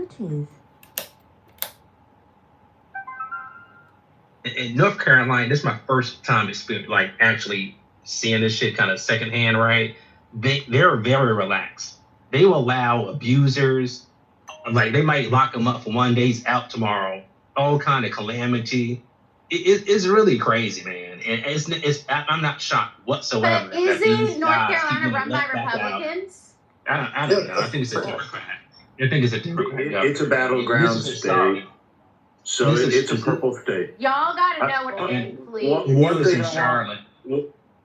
Bluetooth. In North Carolina, this is my first time actually seeing this shit kind of secondhand, right? They're very relaxed. They will allow abusers, like they might lock them up for 1 day's out tomorrow, all kind of calamity. It's really crazy, man. And I'm not shocked whatsoever. But isn't North Carolina run by Republicans? I don't know. I think it's a Democrat. It's a battleground state. So it's a purple state. Y'all gotta know what it is, please.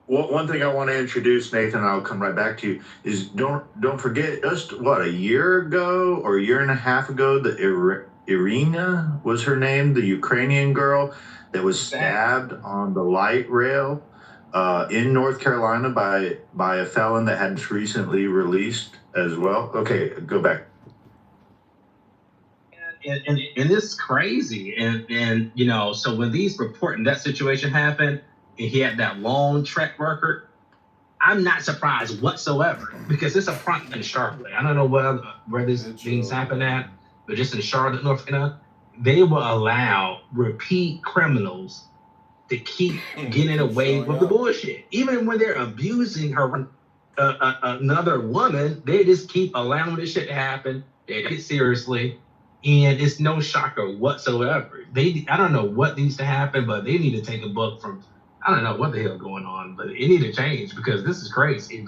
One thing I want to introduce, Nathan, and I'll come right back to you, is don't forget, just a year ago or a year and a half ago, the Irina was her name, the Ukrainian girl that was stabbed on the light rail in North Carolina by a felon that had recently released as well. Okay, go back. And it's crazy. And you know, so when these reporting that situation happened, and he had that long track record, I'm not surprised whatsoever because it's a front in Charlotte. I don't know where this things happen at, but just in Charlotte, North Carolina, they will allow repeat criminals to keep getting away with the bullshit. Even when they're abusing another woman, they just keep allowing this shit to happen. They take it seriously. And it's no shocker whatsoever. I don't know what needs to happen, but they need to take a book from, I don't know what the hell going on, but it need to change because this is crazy.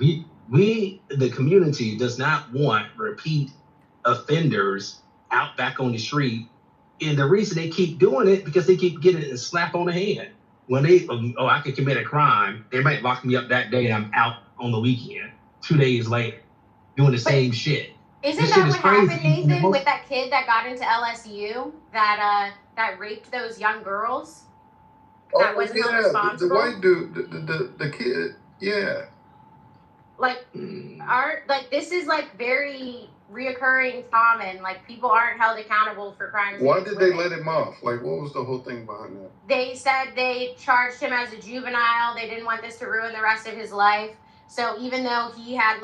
We the community does not want repeat offenders out back on the street. And the reason they keep doing it because they keep getting a slap on the hand. When I could commit a crime, they might lock me up that day and I'm out on the weekend. 2 days later, doing the same shit. Isn't that what happened, Nathan, with that kid that got into LSU that raped those young girls? That wasn't responsible. The white dude, the kid, yeah. This is very reoccurring common. Like people aren't held accountable for crimes. Why did they let him off? Like what was the whole thing behind that? They said they charged him as a juvenile. They didn't want this to ruin the rest of his life. So even though he had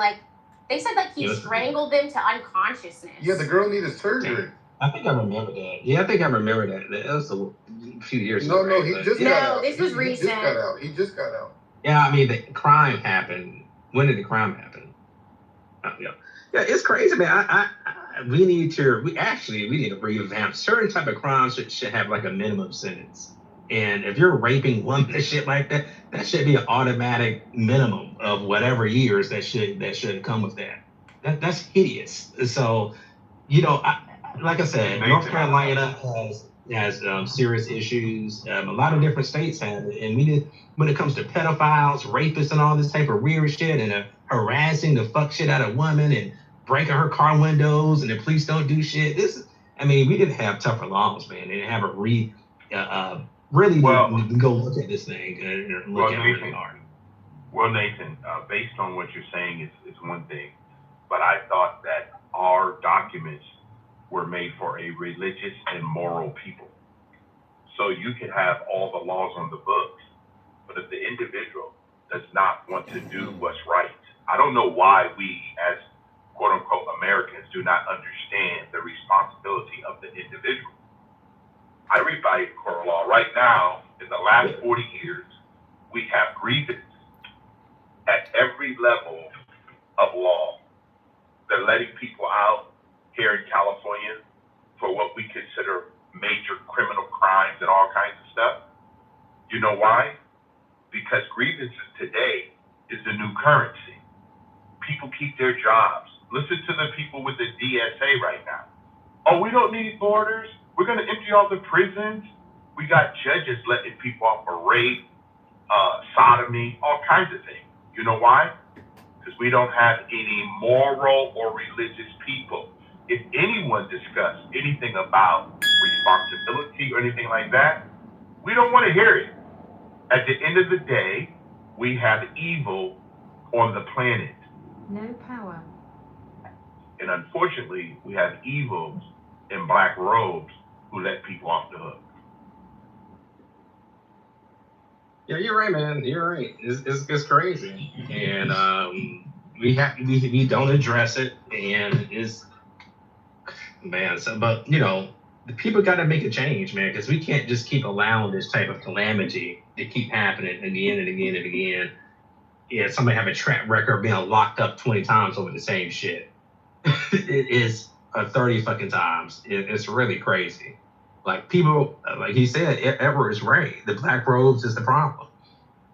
they said he strangled them to unconsciousness. Yeah, the girl needed surgery. I think I remember that. Yeah, I think I remember that. That was a few years ago. No, he just got out. This was recent. He just got out. Yeah, I mean, the crime happened. When did the crime happen? Yeah, it's crazy, man. We need to revamp certain type of crimes should have a minimum sentence. And if you're raping women and shit like that, that should be an automatic minimum of whatever years that should come with that. That's hideous. So, like I said, North Carolina has serious issues. A lot of different states have it. And when it comes to pedophiles, rapists, and all this type of weird shit, and harassing the fuck shit out of women and breaking her car windows, and the police don't do shit. We didn't have tougher laws, man. They didn't have go look at this thing and look at it hard. Well, Nathan, based on what you're saying is one thing, but I thought that our documents were made for a religious and moral people. So you can have all the laws on the books, but if the individual does not want to do what's right, I don't know why we as quote unquote Americans do not understand the responsibility of the individual. I read by court law right now. In the last 40 years, we have grievances at every level of law. They're letting people out here in California for what we consider major criminal crimes and all kinds of stuff. You know why? Because grievances today is the new currency. People keep their jobs. Listen to the people with the DSA right now. Oh, we don't need borders. We're going to empty all the prisons. We got judges letting people off for rape, sodomy, all kinds of things. You know why? Because we don't have any moral or religious people. If anyone discuss anything about responsibility or anything like that, we don't want to hear it. At the end of the day, we have evil on the planet. No power. And unfortunately, we have evils in black robes who let people off the hook. Yeah, you're right, man. You're right. It's crazy, and we don't address it, and man. So, but the people got to make a change, man, because we can't just keep allowing this type of calamity to keep happening again and again and again. Yeah, somebody have a track record of being locked up 20 times over the same shit. It is 30 fucking times. It's really crazy. Like people, like he said, Edward is right. The black robes is the problem.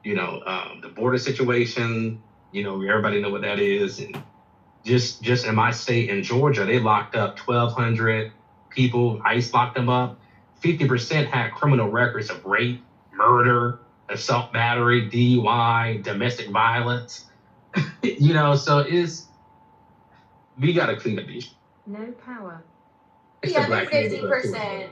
The border situation. Everybody know what that is. And just in my state in Georgia, they locked up 1,200 people. ICE locked them up. 50% had criminal records of rape, murder, assault, battery, DUI, domestic violence. So we got to clean up these. No power. It's The the other black community. 50%.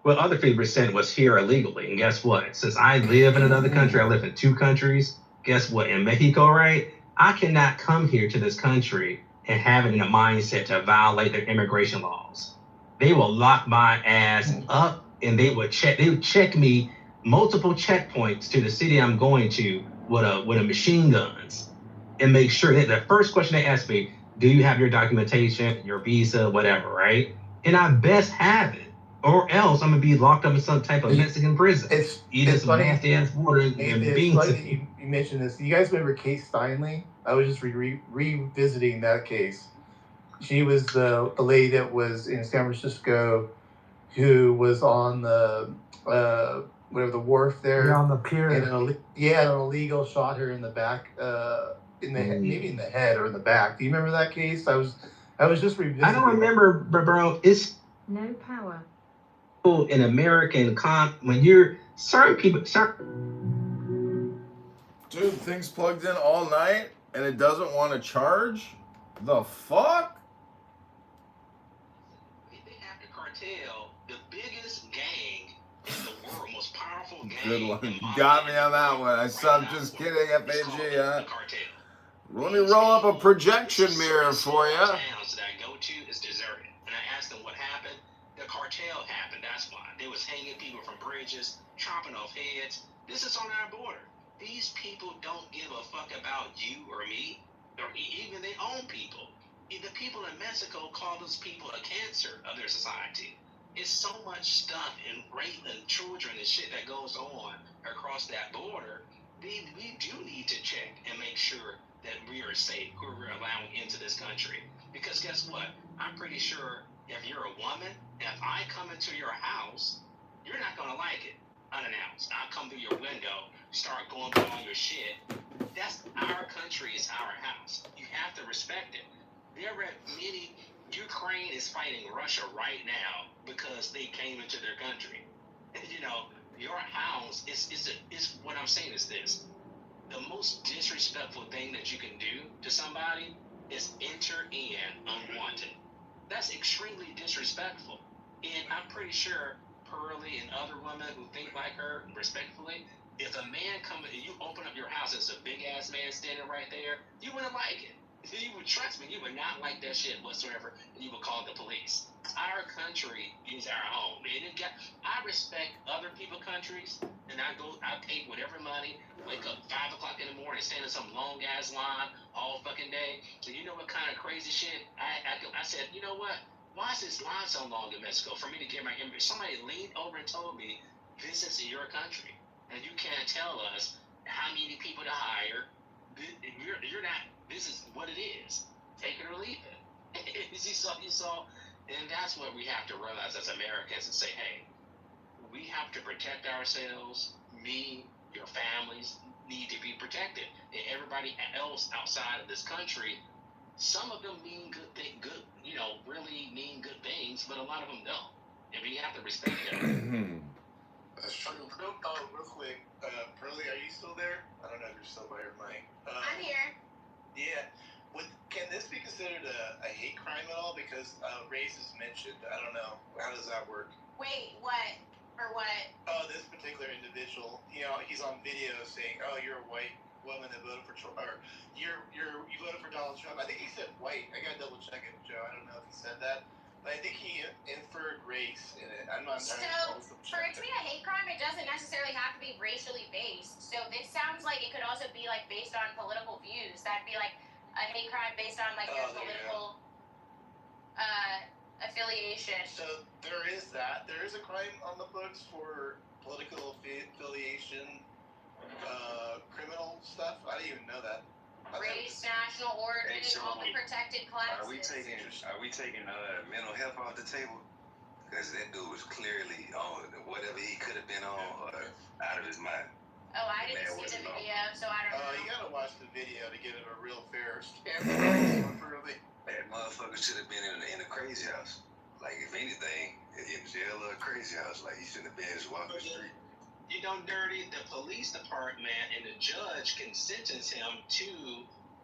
Well, other 50% was here illegally. And guess what? Since I live in another country, I live in 2 countries. Guess what? In Mexico, right? I cannot come here to this country and have it in a mindset to violate their immigration laws. They will lock my ass up and they would check me multiple checkpoints to the city I'm going to with a machine guns and make sure that the first question they ask me, do you have your documentation, your visa, whatever, right? And I best have it. Or else I'm gonna be locked up in some type of Mexican prison. It's some nasty ass water and beans. It's funny that you mentioned this. You guys remember Kay Steinle? I was just revisiting that case. She was the lady that was in San Francisco, who was on the the wharf there. Yeah, on the pier. And an illegal shot her in the back, in the maybe in the head or in the back. Do you remember that case? I was just revisiting. I don't remember, but bro, it's no power. In American when you're certain people. Dude, thing's plugged in all night and it doesn't want to charge. The fuck? They have the cartel, the biggest gang in the world, most powerful gang. Good one. You got me on that one. I said, I'm just kidding, FAG, huh? Let me roll up a projection mirror for you. Towns that I go to is deserted. And I asked them what happened. The cartel happened, that's why. They was hanging people from bridges, chopping off heads. This is on our border. These people don't give a fuck about you or me, or even their own people. The people in Mexico call those people a cancer of their society. It's so much stuff and rape and children and shit that goes on across that border. We do need to check and make sure that we are safe, who we're allowing into this country. Because guess what? I'm pretty sure if you're a woman, if I come into your house, you're not going to like it unannounced. I'll come through your window, start going through all your shit. That's our country, is our house. You have to respect it. Ukraine is fighting Russia right now because they came into their country. And your house is what I'm saying is this. The most disrespectful thing that you can do to somebody is enter in unwanted. That's extremely disrespectful. And I'm pretty sure Pearlie and other women who think like her respectfully, if a man comes and you open up your house and it's a big ass man standing right there, you wouldn't like it. You would, trust me, you would not like that shit whatsoever, and you would call the police. Our country is our home, and I respect other people's countries, and I pay whatever money, wake up 5 o'clock in the morning, stand in some long ass line all fucking day. So you know what kind of crazy shit? I said, you know what? Why is this line so long in Mexico for me to get my image? Somebody leaned over and told me, this is your country, and you can't tell us how many people to hire. You're not. This is what it is. Take it or leave it. You saw, and that's what we have to realize as Americans and say, hey, we have to protect ourselves. Me, your families need to be protected, and everybody else outside of this country. Some of them mean really mean good things, but a lot of them don't, and we have to respect them. That's true. Real quick, Pearlie, are you still there? I don't know if you're still by your mic. I'm here. Yeah. Can this be considered a hate crime at all? Because race is mentioned. I don't know. How does that work? Wait, what? For what? Oh, this particular individual, he's on video saying, "Oh, you're a white woman that voted for Trump," or you voted for Donald Trump. I think he said white. I gotta double check it, Joe. I don't know if he said that. But I think he inferred race in it. I'm not entirely sure. So, for it to be a hate crime, it doesn't necessarily have to be racially based. So, this sounds like it could also be, based on political views. That'd be, a hate crime based on, their political affiliation. So there is that. There is a crime on the books for political affiliation, criminal stuff. I didn't even know that. Race, national origin, all the protected classes. Are we taking mental health off the table? Because that dude was clearly on whatever he could have been on out of his mind. Oh, I didn't see the video, so I don't know. You gotta watch the video to get a real fair stare. That motherfucker should have been in a crazy house. Like, if anything, in jail or a crazy house. Like, he shouldn't have been just walking the street. You know, Dirty, the police department and the judge can sentence him to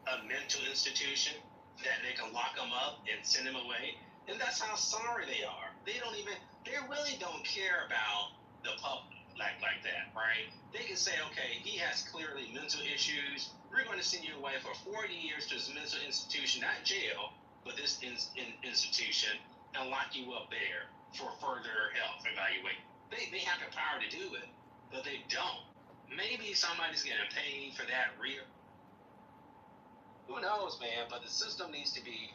a mental institution that they can lock him up and send him away. And that's how sorry they are. They really don't care about the public like that, right? They can say, okay, he has clearly mental issues. We're going to send you away for 40 years to this mental institution, not jail, but this institution, and lock you up there for further health evaluation. They have the power to do it, but they don't. Maybe somebody's getting paid for that real. Who knows, man? But the system needs to be.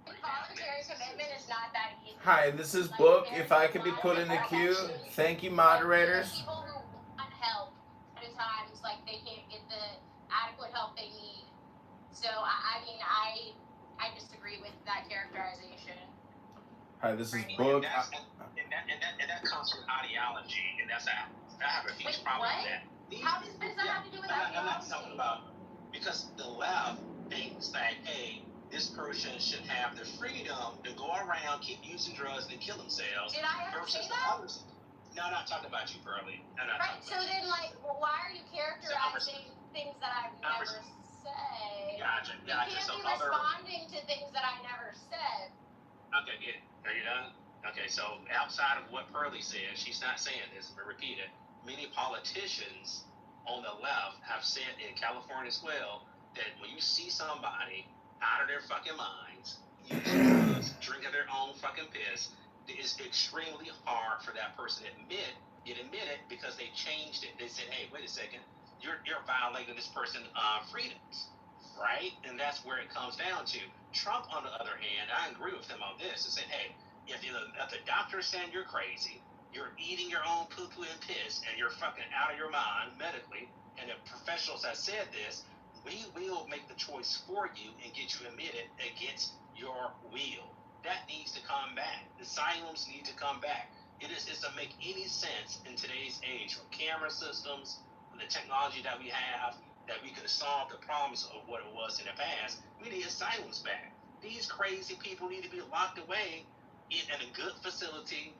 Voluntary commitment is not that easy. Hi, this is Book. If I could be put in the queue. Thank you, moderators. People who want help at times, like, they can't get the adequate help they need. So, I mean, I disagree with that characterization. Hi, this is Book. And that comes from ideology, and I have a huge problem with that. How does that have to do with ideology? I'm not talking about, because the left thinks that, hey, this person should have the freedom to go around, keep using drugs, and kill themselves. Did I ever say that? Others. No, I'm not talking about you, Pearly. Right, so then, like, well, why are you characterizing things that I've never said? Gotcha. You can't be responding to things that I never said. Okay, good. Are you done? Okay, so outside of what Pearly said, she's not saying this, but repeat it. Many politicians on the left have said in California as well that when you see somebody out of their fucking minds, using drugs, drinking their own fucking piss, it's extremely hard for that person to admit it because they changed it. They said, hey, wait a second, you're violating this person's freedoms, right? And that's where it comes down to. Trump, on the other hand, I agree with him on this, and said, hey, if the doctor's saying you're crazy, you're eating your own poo-poo and piss, and you're fucking out of your mind medically, and the professionals have said this, we will make the choice for you and get you admitted against your will. That needs to come back. The asylums need to come back. It doesn't make any sense in today's age with camera systems, with the technology that we have, that we could solve the problems of what it was in the past. We need asylums back. These crazy people need to be locked away in a good facility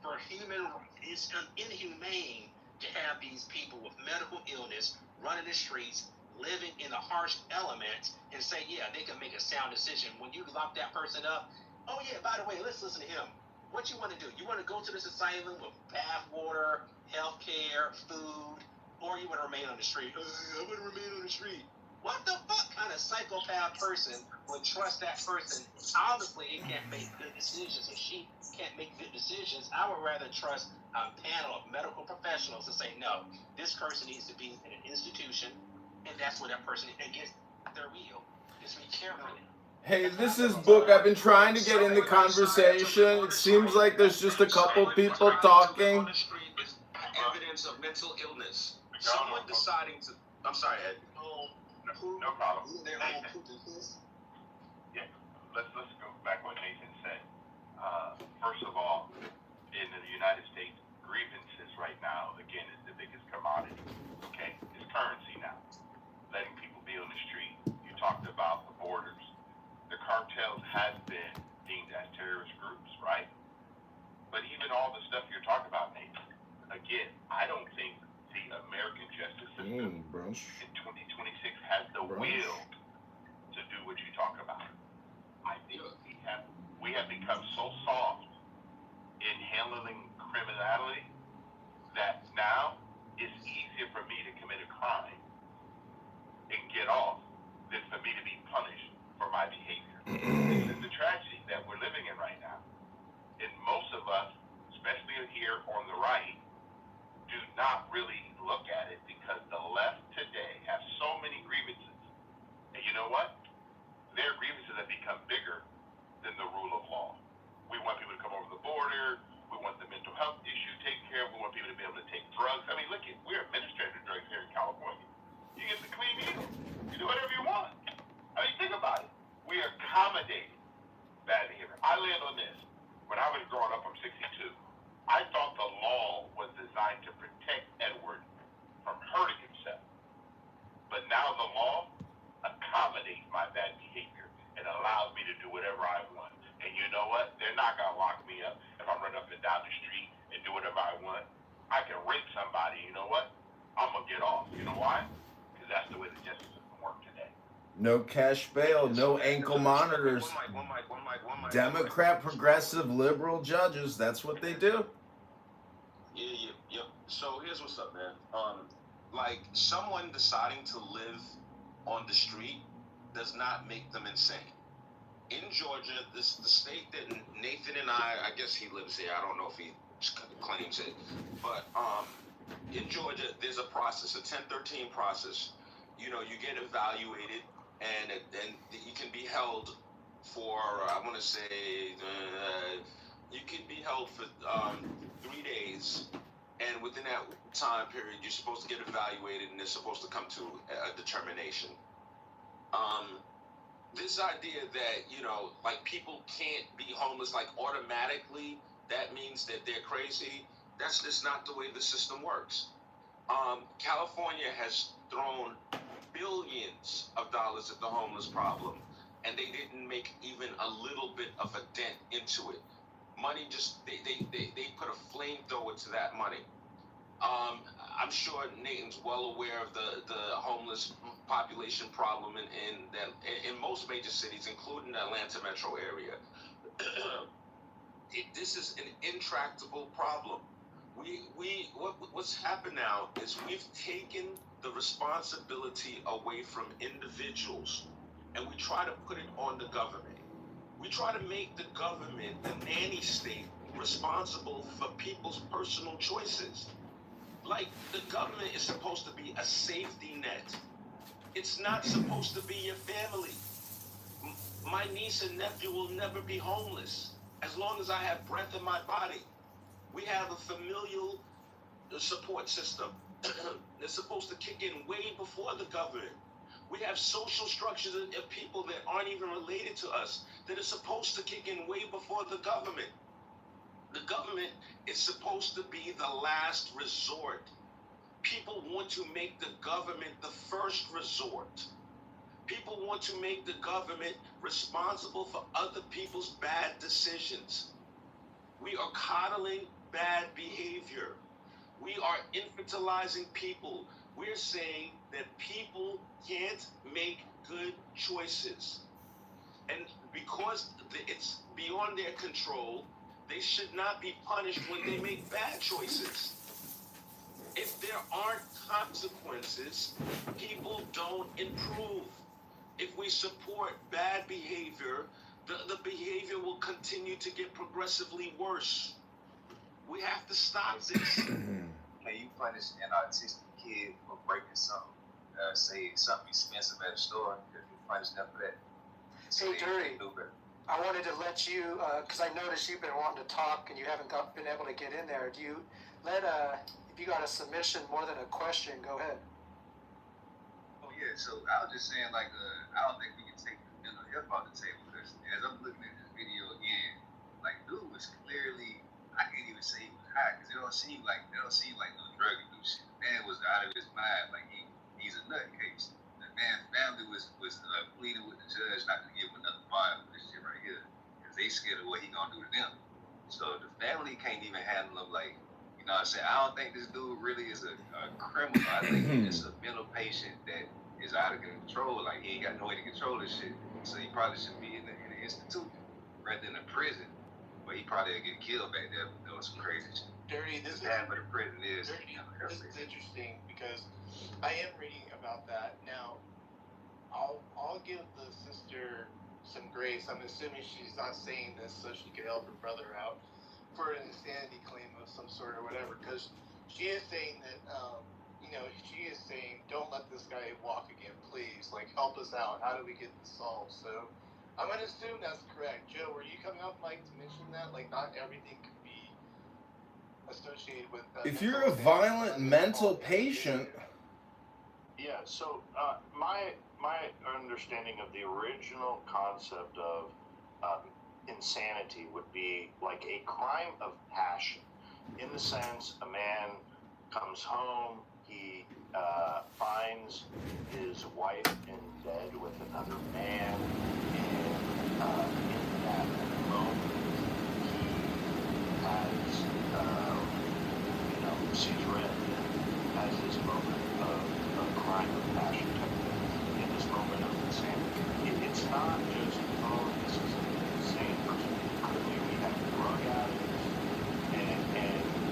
for human. It's inhumane to have these people with medical illness running the streets, living in the harsh elements, and say, yeah, they can make a sound decision. When you lock that person up, oh yeah, by the way, let's listen to him. What you want to do? You want to go to this asylum with bath water, health care, food, or you want to remain on the street? I want to remain on the street. What the fuck kind of psychopath person would trust that person? Obviously, he can't make good decisions, or she can't make good decisions. I would rather trust a panel of medical professionals to say, no, this person needs to be in an institution, and that's where that person is against their will. Just be careful. Hey, this is Book. I've been trying to get in the conversation. It seems like there's just a couple people talking. Evidence of mental illness. Someone deciding to. I'm sorry, Ed. No problem. Their own poop and piss. Yeah, let's go back what Nathan said. First of all, in the United States, grievances right now, again, is the biggest commodity. Okay, it's currency now. Letting people be on the street. You talked about the borders. The cartels have been deemed as terrorist groups, right? But even all the stuff you're talking about, Nathan, again, I don't think the American justice system in 2026 has the will to do what you talk about. I think we have become so soft in handling criminality that now it's easier for me to commit a crime and get off than for me to be punished for my behavior. This is the tragedy that we're living in right now. And most of us, especially here on the right, do not really look at it because the left today have so many grievances. And you know what? Their grievances have become bigger than the rule of law. We want people to come over the border. We want the mental health issue taken care of. We want people to be able to take drugs. I mean, look, we're administrating drugs here in California. You get the clean eagle. You do whatever you want. I mean, think about it. We are accommodating bad behavior. I live on this. When I was growing up, I'm 62. I thought the law was designed to protect Edward from hurting himself. But now the law accommodates my bad behavior and allows me to do whatever I want. And you know what? They're not going to lock me up if I run up and down the street and do whatever I want. I can rape somebody. You know what? I'm going to get off. You know why? Because that's the way the justice system works today. No cash bail, no ankle monitors. Democrat, progressive, liberal judges, that's what they do. Yeah. So here's what's up, man. Like, someone deciding to live on the street does not make them insane. In Georgia, the state that Nathan and I guess he lives here. I don't know if he claims it. But in Georgia, there's a process, a 1013 process. You know, you get evaluated, and you can be held for, I want to say, you can be held for 3 days. And within that time period, you're supposed to get evaluated, and they're supposed to come to a determination. This idea that, you know, like, people can't be homeless, like, automatically, that means that they're crazy. That's just not the way the system works. California has thrown billions of dollars at the homeless problem, and they didn't make even a little bit of a dent into it. Money just, they put a flamethrower to that money. I'm sure Nathan's well aware of the homeless population problem in most major cities, including the Atlanta metro area. This is an intractable problem. What's happened now is we've taken the responsibility away from individuals, and we try to put it on the government. We try to make the government, the nanny state, responsible for people's personal choices. Like, the government is supposed to be a safety net. It's not supposed to be your family. My niece and nephew will never be homeless as long as I have breath in my body. We have a familial support system that's supposed to kick in way before the government. We have social structures of people that aren't even related to us that are supposed to kick in way before the government. The government is supposed to be the last resort. People want to make the government the first resort. People want to make the government responsible for other people's bad decisions. We are coddling bad behavior. We are infantilizing people. We're saying that people can't make good choices. And because it's beyond their control, they should not be punished when they make bad choices. If there aren't consequences, people don't improve. If we support bad behavior, the behavior will continue to get progressively worse. We have to stop this. Can you punish an autistic kid for breaking something, say something expensive at a store? If you punish them for that? Hey, Dirty, I wanted to let you, because I noticed you've been wanting to talk and you haven't been able to get in there. Do you if you got a submission more than a question, go ahead. Oh, yeah, so I was just saying, like, I don't think we can take the mental health off the table, because as I'm looking at this video again, like, dude was clearly, I can't even say he was high, because it don't seem like no drug abuse. The man was out of his mind, like he's a nutcase. The man's family was pleading with the judge not to give him another file for this shit right here, because they scared of what he gonna do to them. So the family can't even handle him. Like, you know what I'm saying? I don't think this dude really is a criminal. I think he's just a mental patient that is out of control. Like, he ain't got no way to control this shit. So he probably should be in an institute rather than a prison, where he probably would get killed back there doing some crazy shit. Dirty, this is what a prison is. Dirty, this is interesting because I am reading about that now. I'll give the sister some grace. I'm assuming she's not saying this so she can help her brother out for an insanity claim of some sort or whatever, because she is saying that she is saying, don't let this guy walk again, please. Like, help us out. How do we get this solved? So I'm gonna assume that's correct. Joe, were you coming off mic to mention that? Like, not everything could be associated with. If you're a violent mental patient. Yeah. So my understanding of the original concept of insanity would be like a crime of passion, in the sense a man comes home, he finds his wife in bed with another man, and in that moment he has, sees red, has this moment of crime of passion, in this moment of insanity. It's not just, oh, this is an insane person. Clearly we have drug addicts and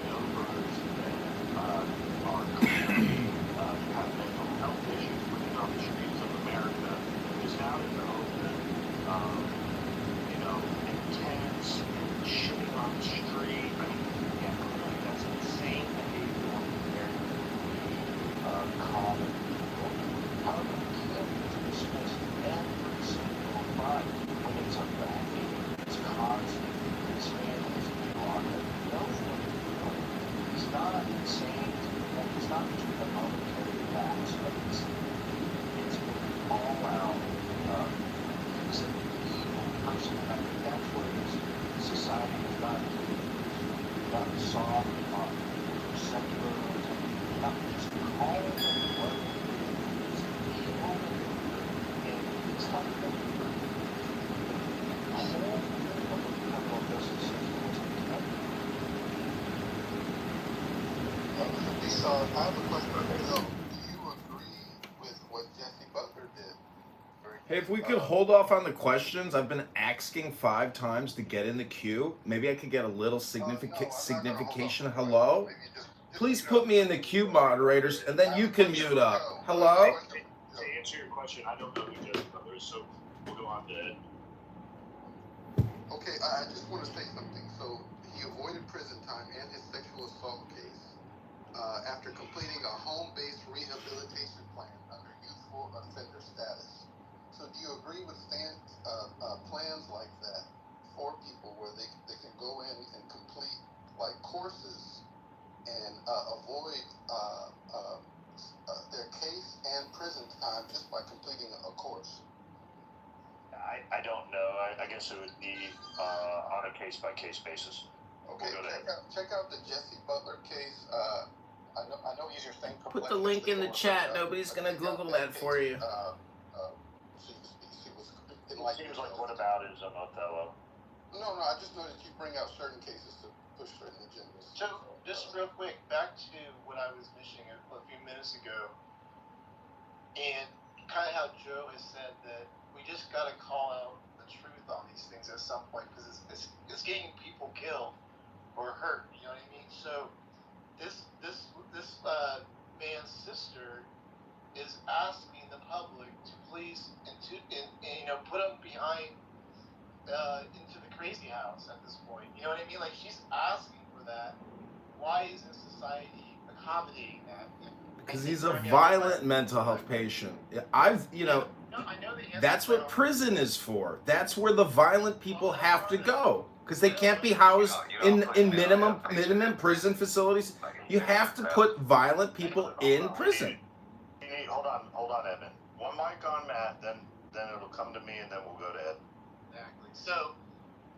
numbers that are clearly have mental health issues living on the streets of America, just out in the open, intense and shitting on the street. I mean, yeah, clearly that's insane behavior compared to common people. How do we can't dismiss every single crime when it's a bad thing? It's constant. This man is on the knows what he's doing. He's not insane, and he's not just a momentary lapse, but it's all out. He's an evil person, and I think that's what society has gotten to. We've gotten soft on secularism, not just calling him what he is. He's evil, and it's not even the whole thing of the criminal justice system was intended. So I have a question for Bill. Do you agree with what Jesse Butler did? Hey, if we could hold off on the questions, I've been asking 5 times to get in the queue. Maybe I could get a little signification. Hello? Please put me in the queue, moderators, and then you can mute up. Hello? To answer your question, I don't know who Jesse Butler is, so we'll go on to Ed. Okay, I just want to say something. So he avoided prison time and his sexual assault case after completing a home-based rehabilitation plan under youthful offender status. So do you agree with plans like that for people where they can go in and complete like courses and avoid their case and prison time just by completing a course? I don't know. I guess it would be on a case-by-case basis. Okay, check out the Jesse Butler case. I know he's your thing. Put the link in the chat. Nobody's going to Google that for you. It seems like whataboutism, Othello. No, I just know that you bring out certain cases to push certain agendas. So, just real quick, back to what I was mentioning a few minutes ago, and kind of how Joe has said that we just got to call out the truth on these things at some point, because it's getting people killed or hurt. You know what I mean? So, this man's sister is asking the public to please and put him behind into the crazy house at this point. You know what I mean? Like, she's asking for that. Why isn't society accommodating that? Because he's a violent mental health patient. That's what prison is for. That's where the violent people have to go. Because they can't be housed in minimum prison facilities. You have to put violent people in prison. Hold on, Evan. One mic on Matt, then it'll come to me, and then we'll go to Ed. Exactly. So,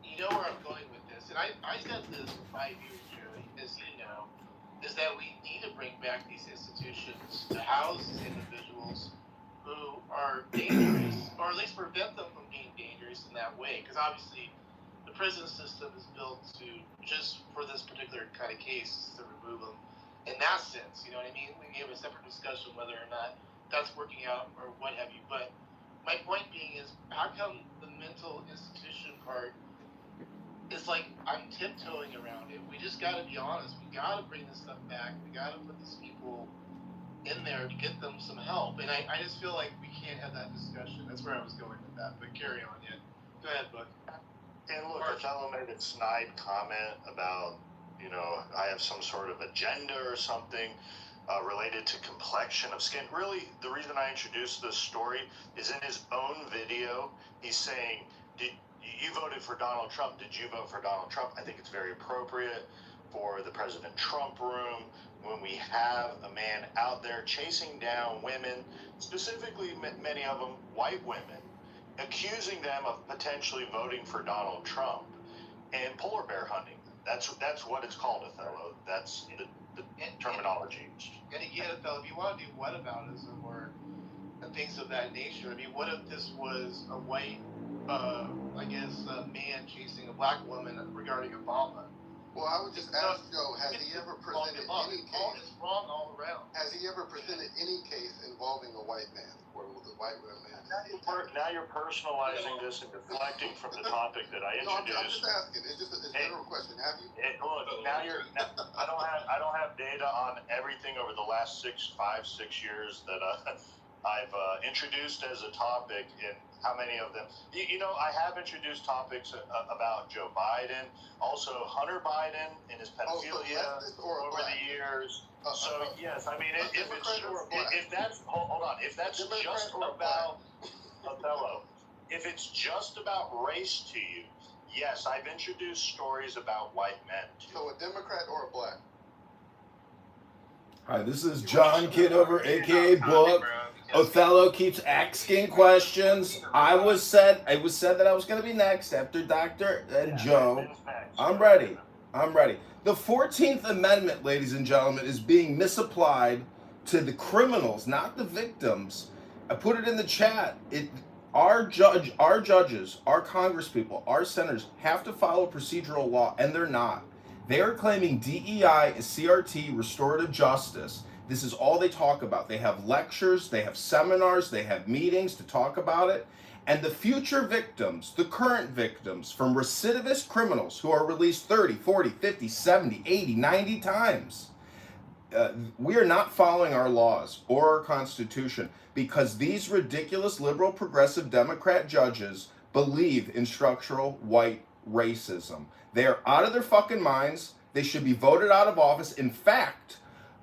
you know where I'm going with this, and I said this for 5 years, Joey, as you know, is that we need to bring back these institutions to house individuals who are dangerous, or at least prevent them from being dangerous in that way, because obviously the prison system is built just for this particular kind of case, to remove them in that sense. You know what I mean? We can have a separate discussion whether or not that's working out or what have you. But my point being is, how come the mental institution part is like I'm tiptoeing around it? We just got to be honest. We got to bring this stuff back. We got to put these people in there to get them some help. And I just feel like we can't have that discussion. That's where I was going with that. But carry on, Ed. Go ahead, Buck. And look, Othello made a snide comment about, I have some sort of agenda or something. related to complexion of skin. Really, the reason I introduced this story is in his own video. He's saying, "Did you voted for Donald Trump? Did you vote for Donald Trump?" I think it's very appropriate for the President Trump room when we have a man out there chasing down women, specifically many of them white women, accusing them of potentially voting for Donald Trump and polar bear hunting. That's what it's called, Othello. That's the terminology. And again, Othello, if you want to do whataboutism or things of that nature, I mean, what if this was a white, I guess, a man chasing a black woman regarding Obama? Well, I would just ask Joe, has he ever presented any case? It's wrong all around. Has he ever presented any case involving a white man, where the white woman? Now you're personalizing this and deflecting from the topic that I introduced. No, I'm just asking. It's just a general question. Have you? Look, I don't have data on everything over the last 5, 6 years that I've introduced as a topic, and how many of them. You know, I have introduced topics about Joe Biden, also Hunter Biden and his pedophilia over the years. So yes, I mean, if that's hold on, if that's just about Othello, if it's just about race to you, yes, I've introduced stories about white men too. So a Democrat or a black? Hi, this is John Kitover, aka Book. Othello keeps asking questions. It was said that I was going to be next after Dr. and Joe. I'm ready. The 14th Amendment, ladies and gentlemen, is being misapplied to the criminals, not the victims. I put it in the chat. Our judges, our congresspeople, our senators have to follow procedural law, and they're not. They are claiming DEI is CRT, restorative justice. This is all they talk about. They have lectures, they have seminars, they have meetings to talk about it. And the future victims, the current victims from recidivist criminals who are released 30, 40, 50, 70, 80, 90 times, we are not following our laws or our Constitution because these ridiculous liberal progressive Democrat judges believe in structural white racism. They are out of their fucking minds. They should be voted out of office. In fact,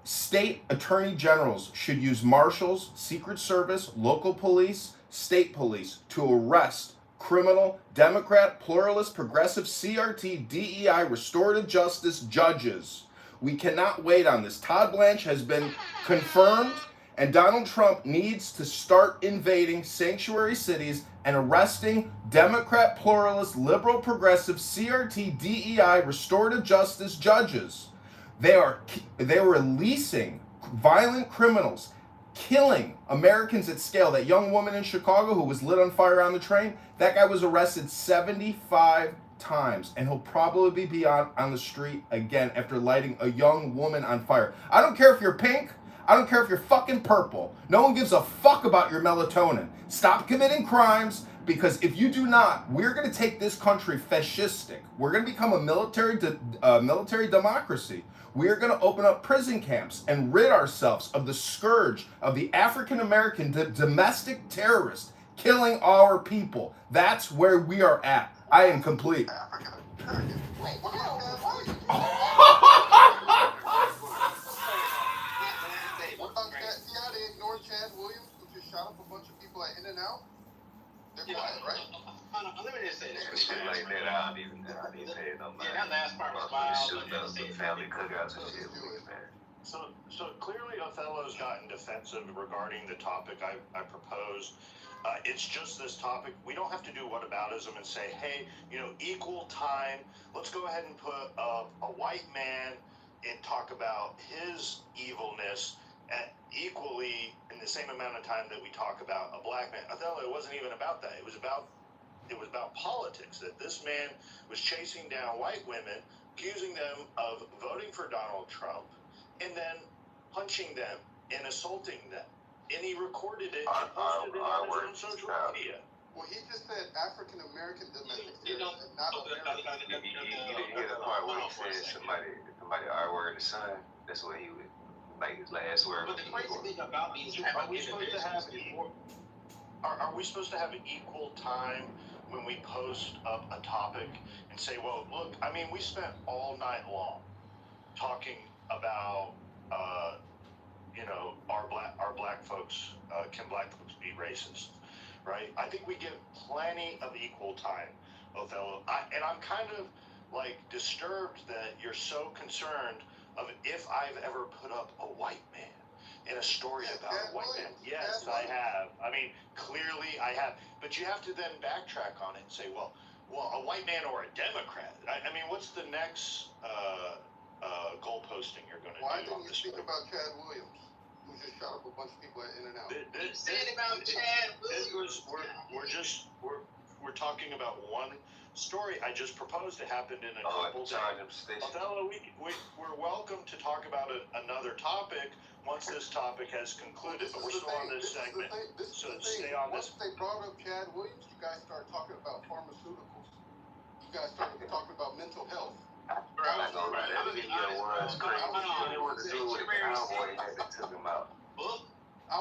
state attorney generals should use marshals, Secret Service, local police, state police to arrest criminal, Democrat, pluralist, progressive, CRT, DEI, restorative justice judges. We cannot wait on this. Todd Blanche has been confirmed, and Donald Trump needs to start invading sanctuary cities and arresting Democrat, pluralist, liberal, progressive, CRT, DEI, restorative justice judges. They are releasing violent criminals, killing Americans at scale. That young woman in Chicago who was lit on fire on the train, that guy was arrested 75 times, and he'll probably be on the street again after lighting a young woman on fire. I don't care if you're pink. I don't care if you're fucking purple. No one gives a fuck about your melatonin. Stop committing crimes, because if you do not, we're going to take this country fascistic. We're going to become a military democracy. We are going to open up prison camps and rid ourselves of the scourge of the African-American domestic terrorist killing our people. That's where we are at. I am complete. Wait, what about that? See how they ignored Chad Williams, who just shot up a bunch of people at In-N-Out? They're quiet, right? Let me just say that. Shit like that, I don't even pay no mind. Yeah, that last part was wild. Shooting up some family cookouts and shit. So clearly Othello's gotten defensive regarding the topic I proposed. It's just this topic. We don't have to do whataboutism and say, hey, equal time. Let's go ahead and put a white man and talk about his evilness equally in the same amount of time that we talk about a black man. Othello, it wasn't even about that. It was about politics, that this man was chasing down white women, accusing them of voting for Donald Trump, and then punching them and assaulting them. And he recorded it and posted it on his own social media. Well, he just said African American domestic terrorists, and not American. You get a part where he said somebody R-word his son. That's what he would, like, his last word. But the crazy thing about me is are we supposed to have equal time when we post up a topic and say, well, look, I mean, we spent all night long talking about our black folks, can black folks be racist, right? I think we give plenty of equal time, Othello. I'm kind of like disturbed that you're so concerned of if I've ever put up a white man in a story about a white man. Yes, I have. I mean, clearly I have. But you have to then backtrack on it and say, well, a white man or a Democrat. I mean, what's the next goalposting you're going to do? Why didn't you speak about Chad Williams, who just shot up a bunch of people at In-N-Out? Saying about Chad Williams. We're talking about one story I just proposed. It happened in a couple days. Othello, we're welcome to talk about another topic once this topic has concluded, but we're still on this segment. So stay on this. Once they brought up Chad Williams, you guys started talking about pharmaceuticals. You guys started talking about mental health.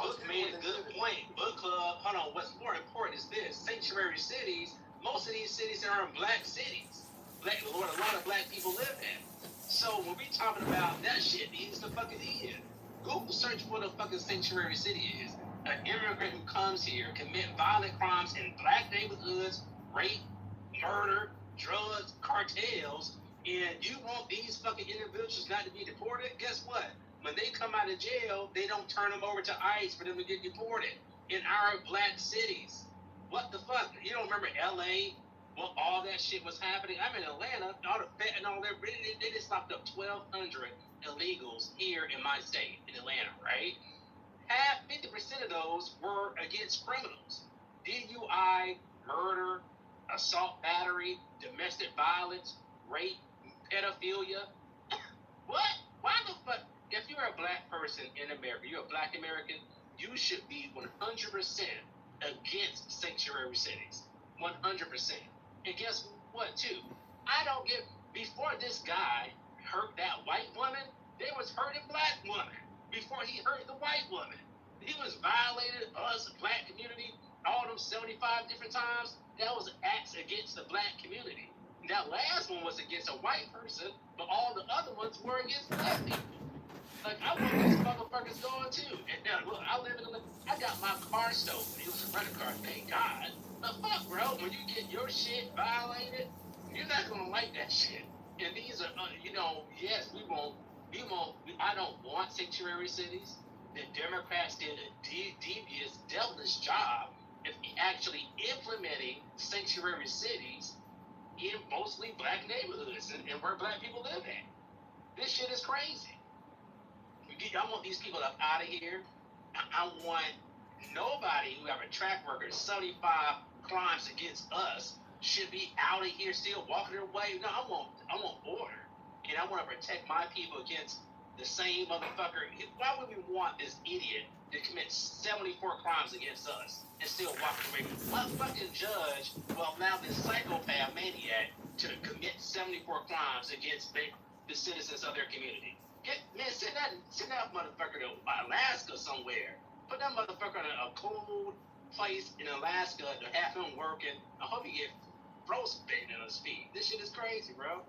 Book made a good point. Book Club, hold on, what's more important is this. Sanctuary cities, most of these cities are in black cities. Where a lot of black people live in. So when we talking about that shit needs to fucking end. Google search what a fucking sanctuary city is. An immigrant who comes here, commit violent crimes in black neighborhoods, rape, murder, drugs, cartels, and you want these fucking individuals not to be deported? Guess what? When they come out of jail, they don't turn them over to ICE for them to get deported in our black cities. What the fuck? You don't remember LA? Well, all that shit was happening. I'm in Atlanta, all the fentanyl, they just locked up 1,200 illegals here in my state, in Atlanta, right? 50% of those were against criminals. DUI, murder, assault, battery, domestic violence, rape, pedophilia. What? Why the fuck? If you're a black person in America, you're a black American, you should be 100% against sanctuary cities. 100%. And guess what, too? I don't get, before this guy hurt that white woman, they was hurting black women. Before he hurt the white woman. He was violating us, the black community, all them 75 different times. That was acts against the black community. That last one was against a white person, but all the other ones were against black people. Like, I want these motherfuckers going too. And now, look, I got my car stolen. It was a rental car, thank God. But fuck, bro, when you get your shit violated, you're not gonna like that shit. And these are, yes, I don't want sanctuary cities. The Democrats did a devious, devilish job of actually implementing sanctuary cities in mostly black neighborhoods and where black people live at. This shit is crazy. I want these people up out of here. I want nobody who have a track record, 75 crimes against us, should be out of here still walking their way. No, I want order. And I want to protect my people against the same motherfucker. Why would we want this idiot to commit 74 crimes against us and still walk away? What fucking judge will allow this psychopath maniac to commit 74 crimes against the citizens of their community? Send that motherfucker to Alaska somewhere. Put that motherfucker in a cold place in Alaska to have him working. I hope he get frostbitten in his feet. This shit is crazy, bro.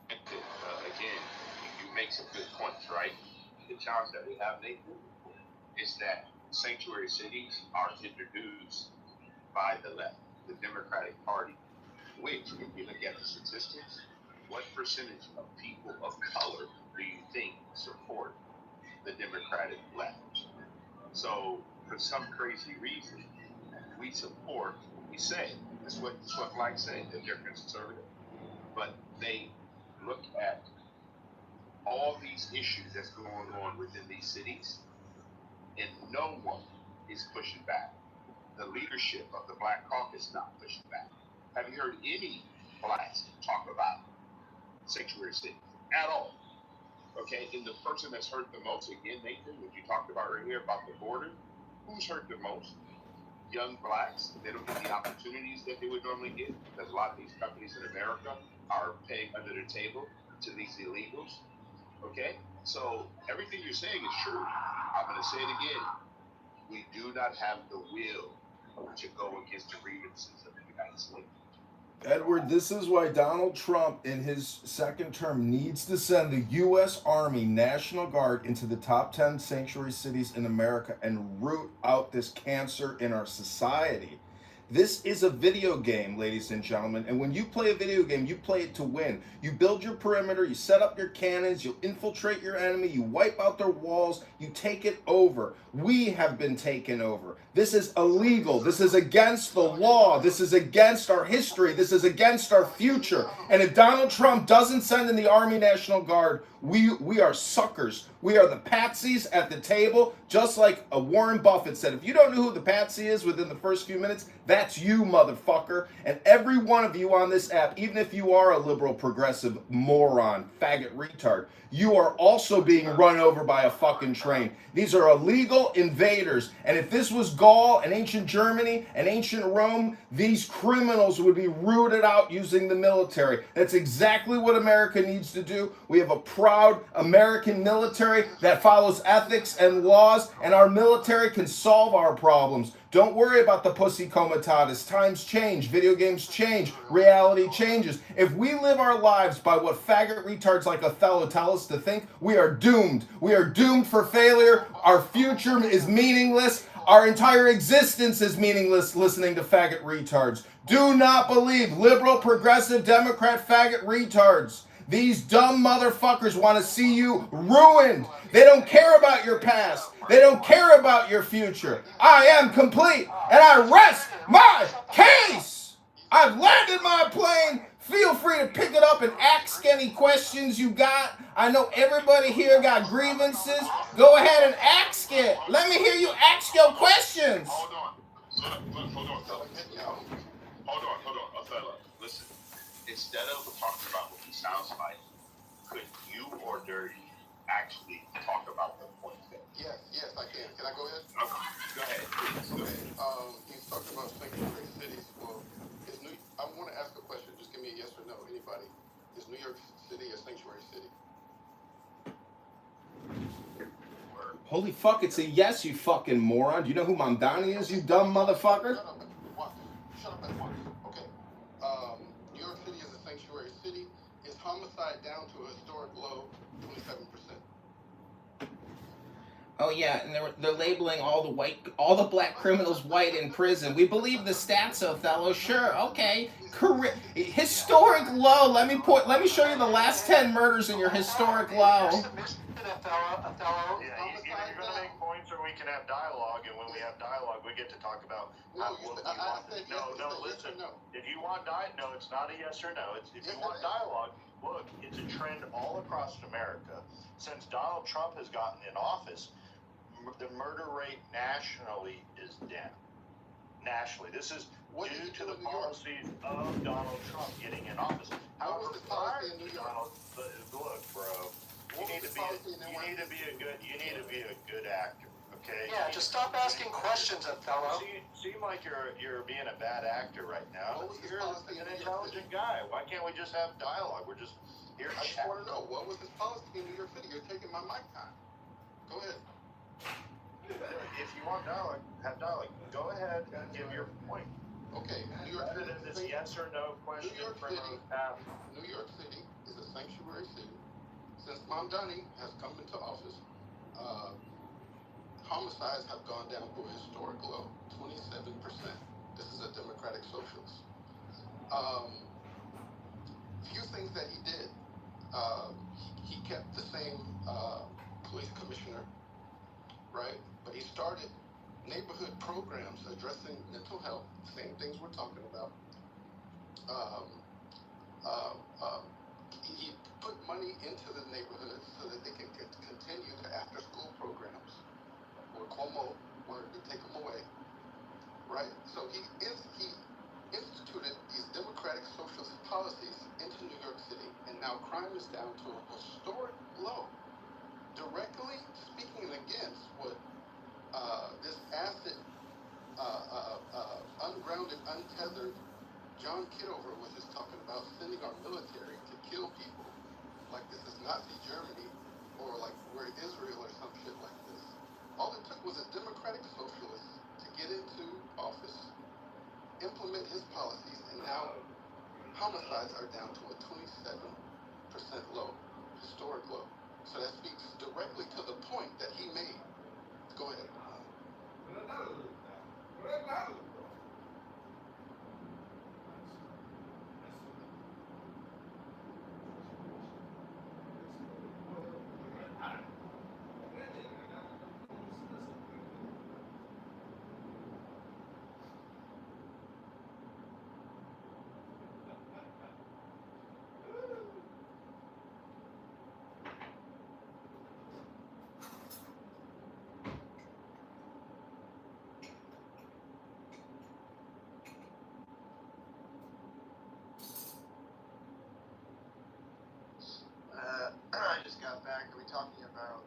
Again, you make some good points, right? The challenge that we have, Nathan, is that sanctuary cities are introduced by the left, the Democratic Party, which, if you look at the statistics, what percentage of people of color do you think support the Democratic left? So, for some crazy reason, we say, that's what blacks say, that they're conservative, but they look at all these issues that's going on within these cities, and no one is pushing back. The leadership of the Black Caucus not pushing back. Have you heard any blacks talk about sanctuary cities at all? Okay, and the person that's hurt the most, again, Nathan, what you talked about right here about the border, who's hurt the most? Young blacks. They don't get the opportunities that they would normally get, because a lot of these companies in America are paying under the table to these illegals. Okay, so everything you're saying is true. I'm going to say it again. We do not have the will to go against the grievances of the United States. Edward, this is why Donald Trump in his second term needs to send the U.S. Army National Guard into the top 10 sanctuary cities in America and root out this cancer in our society. This is a video game, ladies and gentlemen, and when you play a video game, you play it to win. You build your perimeter, you set up your cannons, you infiltrate your enemy, you wipe out their walls, you take it over. We have been taken over. This is illegal. This is against the law. This is against our history. This is against our future. And if Donald Trump doesn't send in the Army National Guard, we are suckers. We are the patsies at the table, just like Warren Buffett said. If you don't know who the patsy is within the first few minutes, that's you, motherfucker. And every one of you on this app, even if you are a liberal, progressive moron, faggot retard, you are also being run over by a fucking train. These are illegal invaders. And if this was Gaul and ancient Germany and ancient Rome, these criminals would be rooted out using the military. That's exactly what America needs to do. We have a proud American military that follows ethics and laws, and our military can solve our problems. Don't worry about the pussy comitatus. Times change, video games change, reality changes. If we live our lives by what faggot retards like Othello tell us to think, we are doomed. We are doomed for failure. Our future is meaningless. Our entire existence is meaningless listening to faggot retards. Do not believe liberal, progressive, Democrat faggot retards. These dumb motherfuckers want to see you ruined. They don't care about your past. They don't care about your future. I am complete, and I rest my case. I've landed my plane. Feel free to pick it up and ask any questions you got. I know everybody here got grievances. Go ahead and ask it. Let me hear you ask your questions. Hold on. Othello, listen. Instead of talking about what he sounds like, could you or Dirty actually talk about the point there? Yes, I can. Can I go ahead? Okay. Go ahead, please. Okay. He's talking about sanctuary cities. Well, I want to ask a question. Just give me a yes or no. Anybody? Is New York City a sanctuary city? Holy fuck, it's a yes, you fucking moron. Do you know who Mamdani is, you dumb motherfucker? Shut up at once. Okay. New York City is a sanctuary city. Is homicide down to a historic low, 27%? Oh yeah, and they're labeling all the black criminals white in prison. We believe the stats, Othello. Sure, okay. Historic low. Let me show you the last 10 murders in your historic low. Othello. Yeah, you're going to make points, or we can have dialogue, and when we have dialogue, we get to talk about listen. If you want no, it's not a yes or no. If you want dialogue, look, it's a trend all across America. Since Donald Trump has gotten in office, the murder rate nationally is down. Nationally. This is due to the policies of Donald Trump getting in office. However, prior to Donald, look, bro, you need to be a good actor. Okay? Yeah, just stop asking questions, Othello. Seem like you're being a bad actor right now. You're an intelligent guy. Why can't we just have dialogue? We're just here. I just want to know, what was his policy in New York City? You're taking my mic time. Go ahead. If you want dialogue, have dialogue. Go ahead and give your point. Okay. New York City is this yes or no question from New York City is a sanctuary city. Since Mamdani has come into office, homicides have gone down to a historic low, 27%. This is a democratic socialist. Few things that he did. He kept the same police commissioner, right? But he started neighborhood programs addressing mental health, same things we're talking about. He put money into the neighborhoods so that they can continue the after-school programs where Cuomo wanted to take them away, right? So he instituted these democratic socialist policies into New York City, and now crime is down to a historic low, directly speaking against what this acid, ungrounded, untethered John Kitover was just talking about, sending our military to kill people like this is Nazi Germany or like we're Israel or some shit like this. All it took was a democratic socialist to get into office, implement his policies, and now homicides are down to a 27% low, historic low. So that speaks directly to the point that he made. Go ahead. I just got back. Are we talking about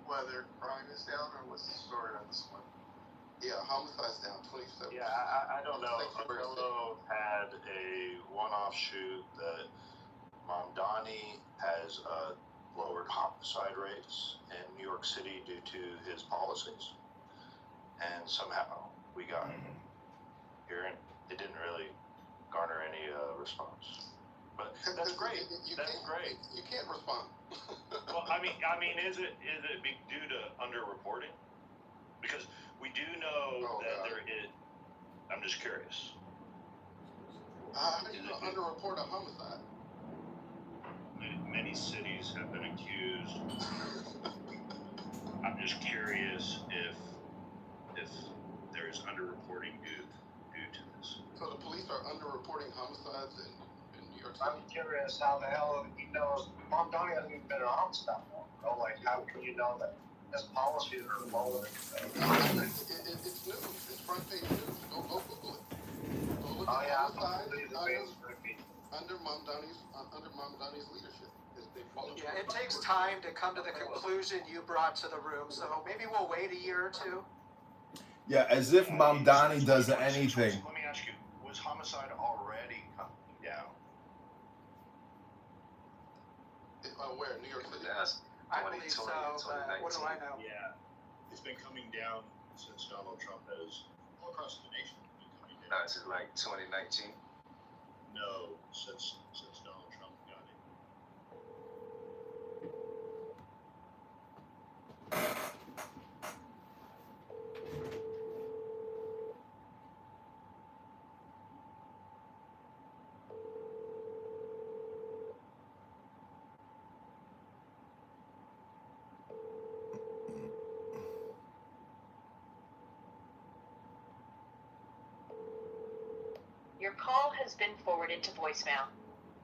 whether crime is down, or what's the story on this one? Yeah, homicides down 27%. Yeah, I don't know. Armello had a one-off shoot that Mamdani has lowered homicide rates in New York City due to his policies, and somehow we got here, and it didn't really garner any response. But that's great. That's great. You can't respond. Well, I mean, is it due to underreporting? Because we do know that there is. I'm just curious. How do you underreport a homicide? Many cities have been accused. I'm just curious if there's underreporting due to this. So the police are underreporting homicides in New York City? I'm curious how the hell he knows. Mamdani hasn't even been around so long. Bro. Like, how can you know that his policies are lower? It's news. It's front page news. Go Google it. Go look at homicides under Mamdani's leadership. Yeah, it takes time to come to the conclusion you brought to the room, so maybe we'll wait a year or two. Yeah, as if Mamdani does anything. Let me ask you, was homicide already coming down? Where? New York City? Yes. I believe so, but what do I know? Yeah, it's been coming down since Donald Trump has, all across the nation, been coming down. No, is it like 2019? No, since Donald Trump got it. Your call has been forwarded to voicemail.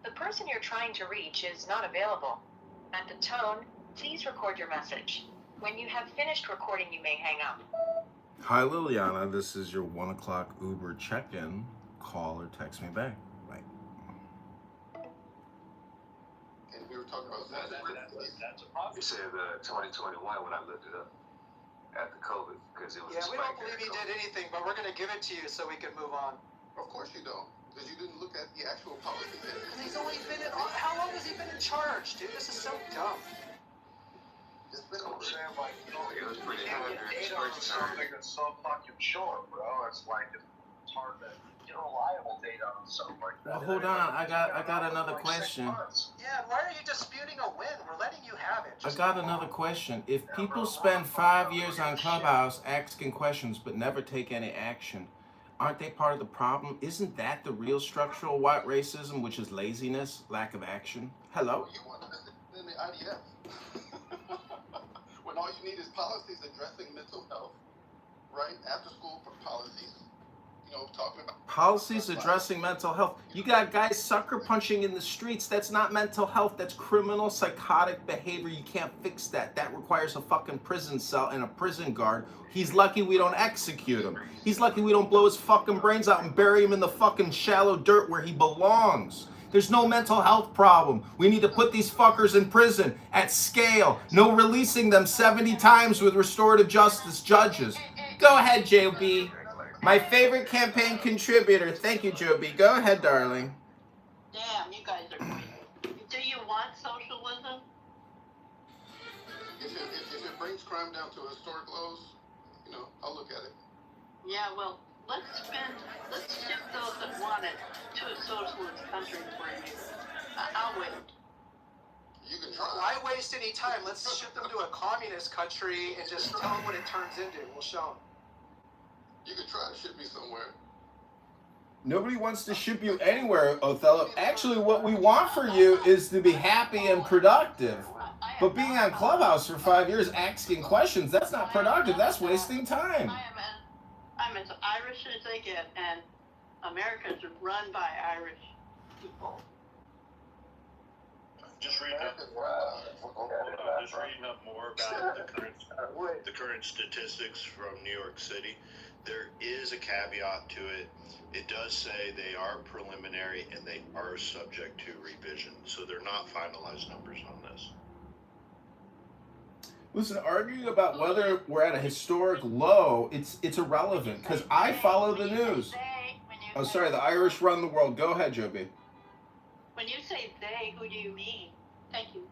The person you're trying to reach is not available. At the tone, please record your message. When you have finished recording, you may hang up. Hi, Liliana. This is your 1 o'clock Uber check-in. Call or text me back. Bye. And we were talking about That's a problem. You said 2021 when I looked it up after COVID because it was. Yeah, we don't believe he did anything, but we're going to give it to you so we can move on. Of course you don't, because you didn't look at the actual policy. He's only been how long has he been in charge, dude? This is so dumb. It's been I'm over. saying, like, you know, it was pretty You hard get during data on spring time. something that's so fucking short, bro. It's like it's hard to get reliable data on something like that. Well, hold on. I got another question. Yeah, why are you disputing a win? We're letting you have it. I got another question. If people spend 5 years on Clubhouse asking questions but never take any action, aren't they part of the problem? Isn't that the real structural white racism, which is laziness, lack of action? Hello? You want to in the IDF. When all you need is policies addressing mental health, right? After school policies, talking about Policies addressing mental health. You got guys sucker punching in the streets. That's not mental health. That's criminal psychotic behavior. You can't fix that. That requires a fucking prison cell and a prison guard. He's lucky we don't execute him. He's lucky we don't blow his fucking brains out and bury him in the fucking shallow dirt where he belongs. There's no mental health problem. We need to put these fuckers in prison at scale. No releasing them 70 times with restorative justice judges. Go ahead, J.O.B. My favorite campaign contributor. Thank you, Joe B. Go ahead, darling. Damn, you guys are crazy. Do you want socialism? If it brings crime down to historic lows, I'll look at it. Yeah, well, let's ship those that want it to a socialist country for a year. I'll wait. You can try. Why waste any time? Let's ship them to a communist country and just tell them what it turns into. We'll show them. You can try to ship me somewhere. Nobody wants to ship you anywhere, Othello. Actually, what we want for you is to be happy and productive. But being on Clubhouse for 5 years asking questions, that's not productive. That's wasting time. I'm as Irish as they get, and America's run by Irish people. Just reading up more about the current statistics from New York City. There is a caveat to it. It does say they are preliminary and they are subject to revision, so they're not finalized numbers on this. Listen, arguing about whether we're at a historic low, it's irrelevant because I follow the news. Oh, sorry, the Irish run the world. Go ahead, Joby. When you say they, who do you mean? Thank you.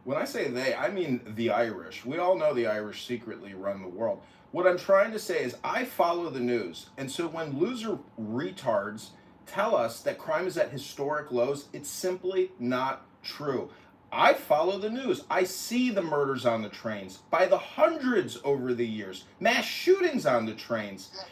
When I say they, I mean the Irish. We all know the Irish secretly run the world. What I'm trying to say is I follow the news. And so when loser retards tell us that crime is at historic lows, it's simply not true. I follow the news. I see the murders on the trains by the hundreds over the years. Mass shootings on the trains.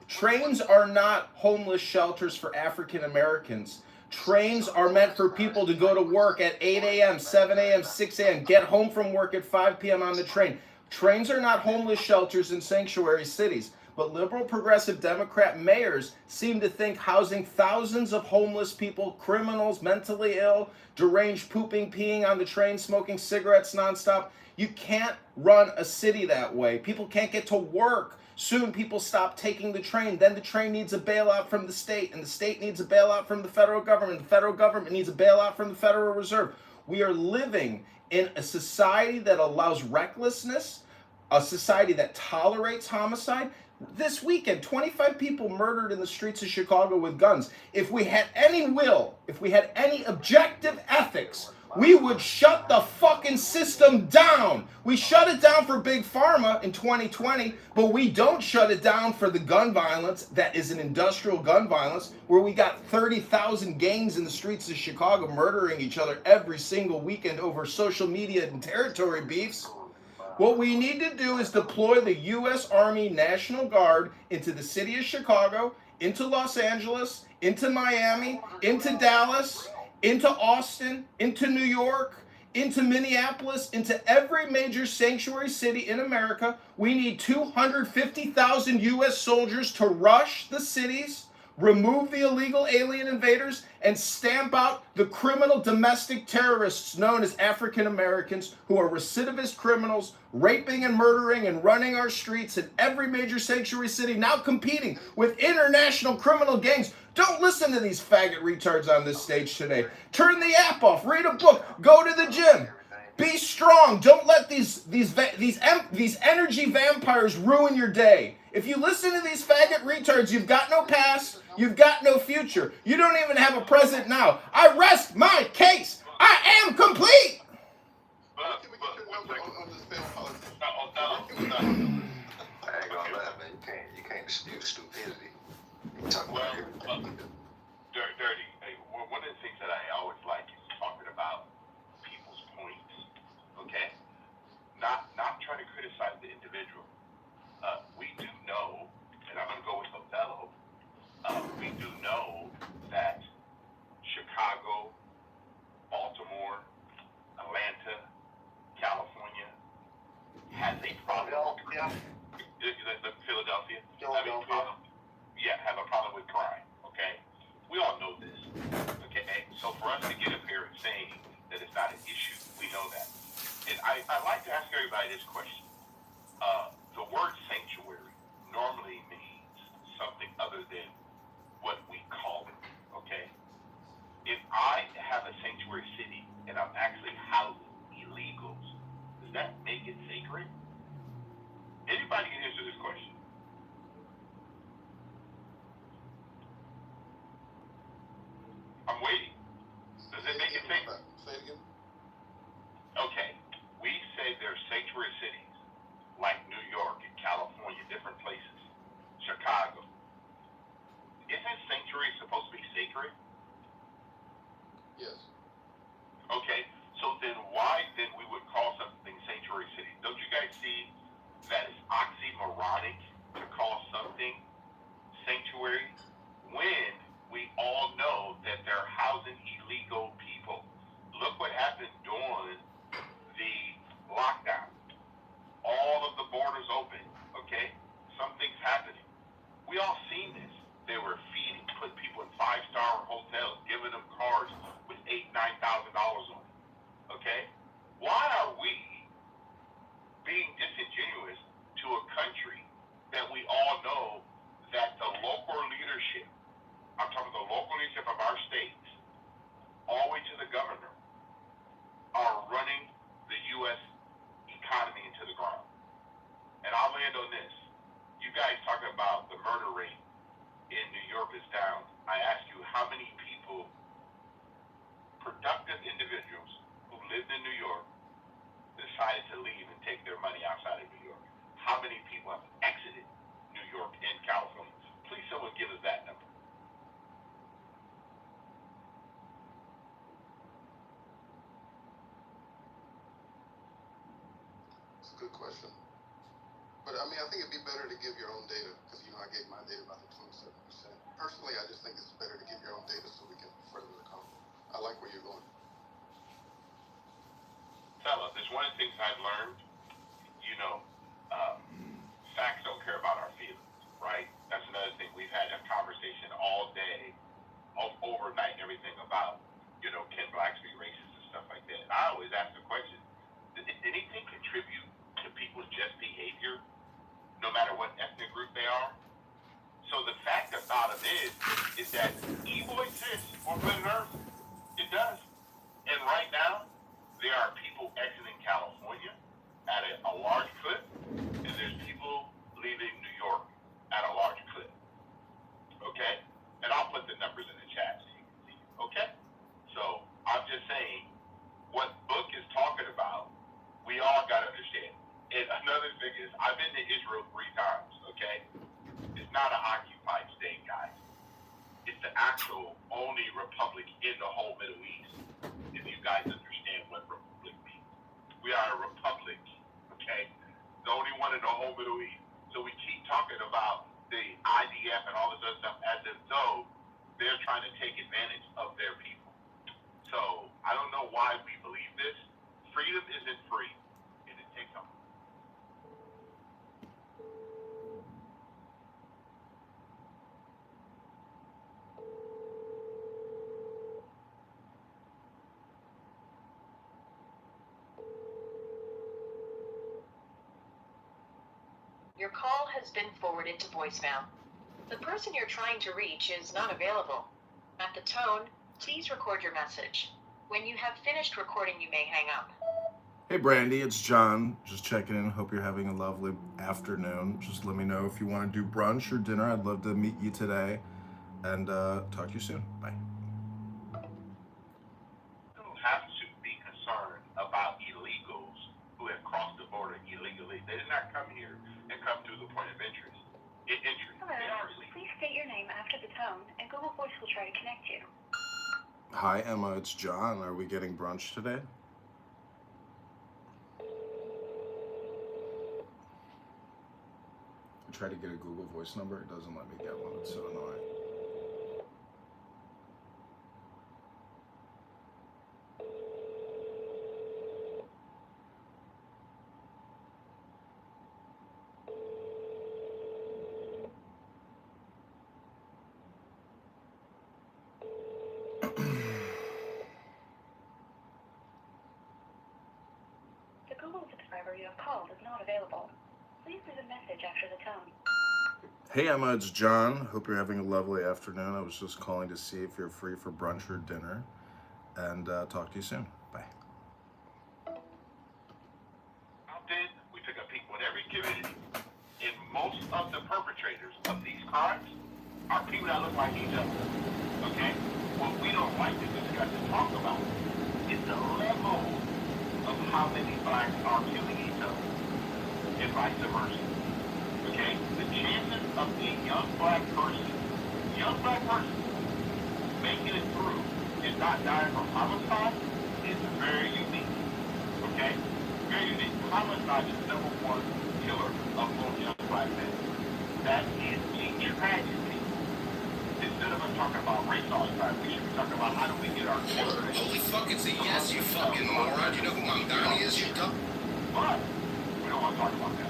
Trains are not homeless shelters for African Americans. Trains are meant for people to go to work at 8 a.m., 7 a.m., 6 a.m., get home from work at 5 p.m. on the train. Trains are not homeless shelters in sanctuary cities, but liberal progressive Democrat mayors seem to think housing thousands of homeless people, criminals, mentally ill, deranged, pooping, peeing on the train, smoking cigarettes nonstop. You can't run a city that way. People can't get to work. Soon people stop taking the train. Then the train needs a bailout from the state, and the state needs a bailout from the federal government. The federal government needs a bailout from the Federal Reserve. We are living in a society that allows recklessness, a society that tolerates homicide. This weekend, 25 people murdered in the streets of Chicago with guns. If we had any will, if we had any objective ethics, we would shut the fucking system down. We shut it down for Big Pharma in 2020, but we don't shut it down for the gun violence that is an industrial gun violence where we got 30,000 gangs in the streets of Chicago murdering each other every single weekend over social media and territory beefs. What we need to do is deploy the U.S. Army National Guard into the city of Chicago, into Los Angeles, into Miami, into Dallas, into Austin, into New York, into Minneapolis, into every major sanctuary city in America. We need 250,000 U.S. soldiers to rush the cities, remove the illegal alien invaders, and stamp out the criminal domestic terrorists known as African Americans who are recidivist criminals, raping and murdering and running our streets in every major sanctuary city, now competing with international criminal gangs. Don't listen to these faggot retards on this stage today. Turn the app off, read a book, go to the gym. Be strong. Don't let these energy vampires ruin your day. If you listen to these faggot retards, you've got no past, you've got no future. You don't even have a present now. I rest my case. I am complete. I ain't gonna lie, man. You can't dispute stupidity. You talk about everything. Dirty. Hey, one of the things that I always like is talking about people's points. Okay, not trying to criticize the individual. We do know, and I'm gonna go with Othello. We do know that Chicago, Baltimore, Atlanta, California has a problem. Philadelphia. Have a problem with crime. Okay, we all know this. Okay, so for us to get up here and saying that it's not an issue, we know that. And I like to ask everybody this question. The word sanctuary normally means something other than what we call it. Okay, if I have a sanctuary city and I'm actually housing illegals, does that make it sacred? Anybody can answer this question. I'm waiting. Does it make it sacred? Say it again. Okay, we say there's sanctuary cities like New York and California, different places, Chicago. lived in New York, decided to leave and take their money outside of New York? How many people have exited New York and California? Please, someone give us that number. It's a good question. But I mean, I think it'd be better to give your own data because, you know, I gave my data about the 27%. Personally, I just think it's better to give your own data so we can further the convo. I like where you're going. Fella, there's one of the things I've learned, you know, facts don't care about our feelings, right? That's another thing. We've had a conversation all day, overnight, and everything about, you know, can blacks be racist and stuff like that. I always ask the question, did anything contribute to people's just behavior, no matter what ethnic group they are? So the fact about it is that evil exists on planet Earth. It does. And right now, there are people exiting California at a large clip, and there's people leaving New York at a large clip. Okay? And I'll put the numbers in the chat so you can see. Okay? So I'm just saying, what Book is talking about, we all got to understand. And another thing is, I've been to Israel 3 times, okay? It's not an occupied state, guys. It's the actual only republic in the whole Middle East, if you guys understand what republic means. We are a republic, okay? The only one in the whole Middle East. So we keep talking about the IDF and all this other stuff as if though they're trying to take advantage of their people. So I don't know why we believe this. Freedom isn't free, and it takes a Your call has been forwarded to voicemail. The person you're trying to reach is not available. At the tone, please record your message. When you have finished recording, you may hang up. Hey Brandy, it's John. Just checking in. Hope you're having a lovely afternoon. Just let me know if you want to do brunch or dinner. I'd love to meet you today. And talk to you soon. Bye. don't have to be concerned about illegals who have crossed the border illegally. They did not come here and come through the point of entry. Hello, please state your name after the tone, and Google Voice will try to connect you. Hi Emma, it's John. Are we getting brunch today? I tried to get a Google Voice number. It doesn't let me get one. It's so annoying. The Google subscriber you have called is not available. Please leave a message after the tone. Hey Emma, it's John. Hope you're having a lovely afternoon. I was just calling to see if you're free for brunch or dinner. And talk to you soon. Bye. Out there, we took a peek with every community, and most of the perpetrators of these crimes are people that look like each other. Okay? What we don't like to discuss and talk about is the level of how many blacks are killing each other, and vice versa. Okay? The chances of a young black person making it through and not dying from homicide is very unique. Okay? Very unique. Homicide is the #1 killer of most young black men. That is a tragedy. Instead of us talking about race all the time, we should be talking about how do we get our children. Holy fuck, it's a yes, you fucking moron. You know who Mom Donnie is, you dumb? But we don't want to talk about that.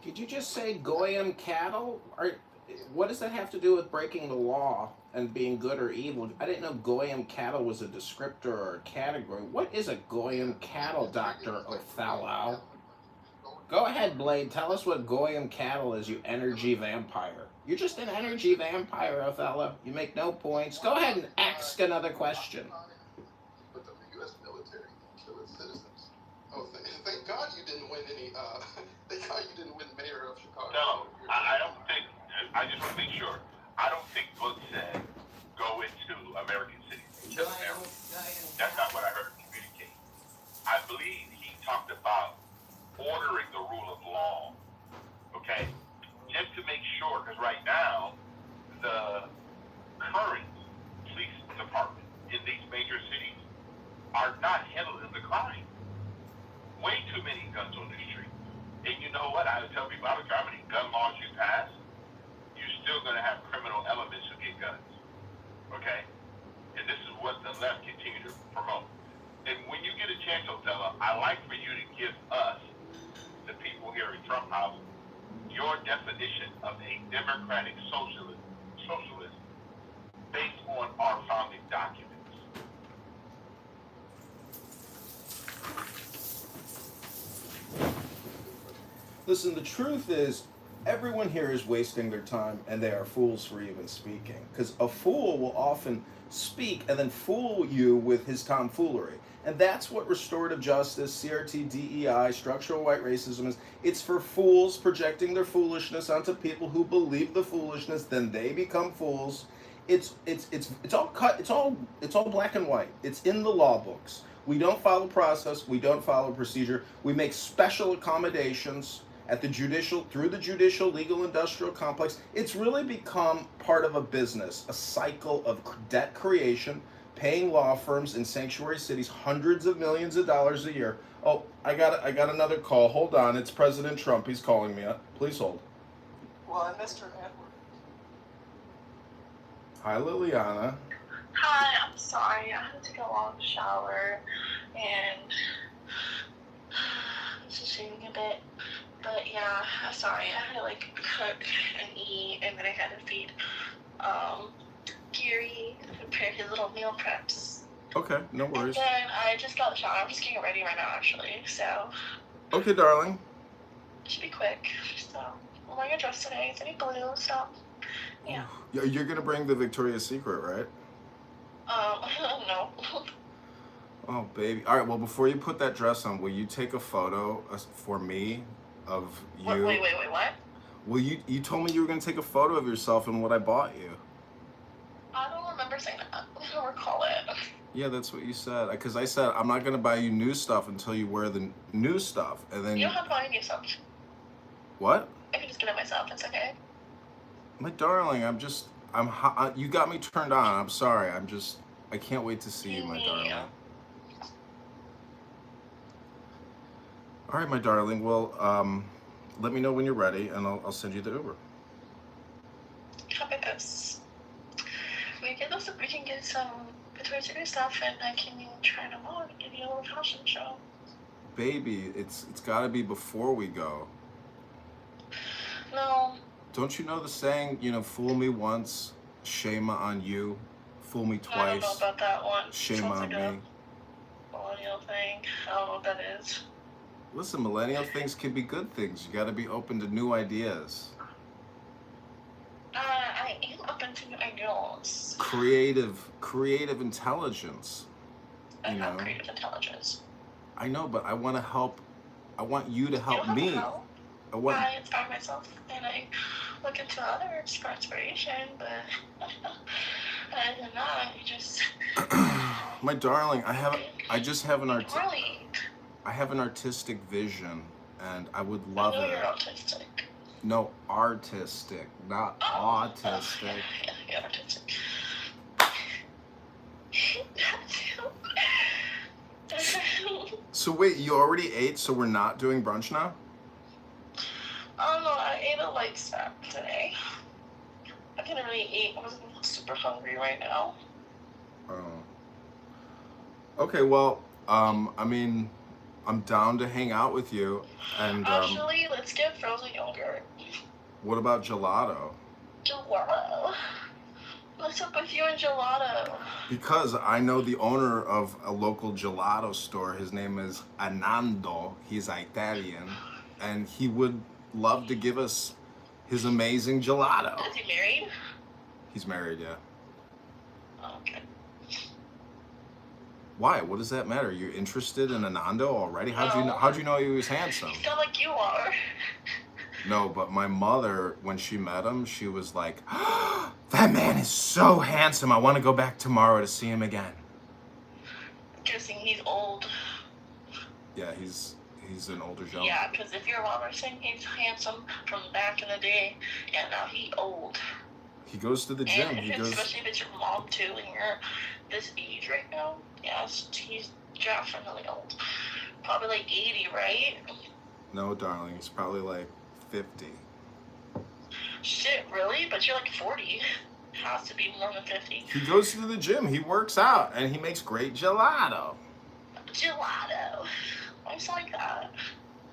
Did you just say Goyim cattle? What does that have to do with breaking the law and being good or evil? I didn't know Goyim cattle was a descriptor or a category. What is a Goyim cattle, Dr. Othello? Go ahead, Blade. Tell us what Goyim cattle is, you energy vampire. You're just an energy vampire, Othello. You make no points. Go ahead and ask another question. But the U.S. military kill its citizens. Oh, thank God you didn't win any. Thank God you didn't win mayor of Chicago. No, I don't think. I just want to make sure. I don't think Book said go into American cities and kill Americans. That's not what I heard him communicate. I believe he talked about ordering the rule of law. Okay, just to make sure, because right now the current police department in these major cities are not handling the crime. Way too many guns on the street. And you know what? I would tell people, I don't care how many gun laws you pass, you're still going to have criminal elements who get guns. Okay? And this is what the left continue to promote. And when you get a chance, Othello, I like for you to give us, the people here in Trump House, your definition of a democratic socialist based on our founding documents. Listen, the truth is, everyone here is wasting their time, and they are fools for even speaking. Because a fool will often speak and then fool you with his tomfoolery. And that's what restorative justice, CRT, DEI, structural white racism is. It's for fools projecting their foolishness onto people who believe the foolishness, then they become fools. It's all cut, it's all black and white. It's in the law books. We don't follow process, we don't follow procedure. We make special accommodations at the judicial, through the judicial, legal, industrial complex. It's really become part of a business, a cycle of debt creation, paying law firms in sanctuary cities hundreds of millions of dollars a year. Oh, I got another call. Hold on, it's President Trump. He's calling me up. Please hold. Well, and Mr. Edward. Hi, Liliana. Hi, I'm sorry. I had to take a long shower and I'm just shaving a bit. But yeah, I'm sorry. I had to like cook and eat, and then I had to feed Gary, prepare his little meal preps. Okay, no worries. And then I just got the shower. I'm just getting ready right now, actually. So Okay, darling. it should be quick. So I'm wearing a dress today. Is any blue stuff? Yeah. You're gonna bring the Victoria's Secret, right? No. Oh, baby. All right, well, before you put that dress on, will you take a photo for me of you? Wait, what? Well, you told me you were going to take a photo of yourself and what I bought you. I don't remember saying that. I don't recall it. Yeah, that's what you said. Because I said, I'm not going to buy you new stuff until you wear the new stuff. And then You don't have to buy any stuff. What? I can just get it myself. It's okay. My darling, you got me turned on. I'm sorry. I can't wait to see you, my darling. All right, my darling. Well, let me know when you're ready, and I'll send you the Uber. How about this? We can get some Victoria's Secret stuff, and I can try them on and give you a little fashion show. Baby, it's got to be before we go. No. Don't you know the saying, fool me once, shame on you. Fool me twice, I don't know about that one. Shame Sounds on like me. a millennial thing. I don't know what that is. Listen, millennial things can be good things. You got to be open to new ideas. I am open to new ideas. Creative intelligence. I have creative intelligence. I know, but I want to help. I want you to help me. Help. I inspire myself and I look into others for inspiration, but other than that, you just. My darling, I just have an Darling. I have an artistic vision, and I would love I know it. you're autistic. No, artistic, not autistic. Yeah, you're artistic. So wait, you already ate, so we're not doing brunch now? Oh no, I ate a light snack today. I couldn't really eat. I wasn't super hungry right now. Oh. Okay, well, I mean, I'm down to hang out with you, and Actually, let's get frozen yogurt. what about gelato? Gelato. What's up with you and gelato? Because I know the owner of a local gelato store. His name is Anando. He's Italian. and he would love to give us his amazing gelato. Is he married? He's married, yeah. Oh, okay. Why? What does that matter? You're interested in Anando already? How'd No. you know he was handsome? You sound like you are. No, but my mother, when she met him, she was like, oh, that man is so handsome. I want to go back tomorrow to see him again. I'm guessing he's old. Yeah, he's an older gentleman. Yeah, because if your mom was saying he's handsome from back in the day, and now he's old. He goes to the gym. And especially if it's your mom too, and you're this age right now. Yes, he's definitely old. Probably like 80, right? No, darling, he's probably like 50. Shit, really? But you're like 40. Has to be more than 50. He goes to the gym. He works out, and he makes great gelato. Gelato. Why you like that?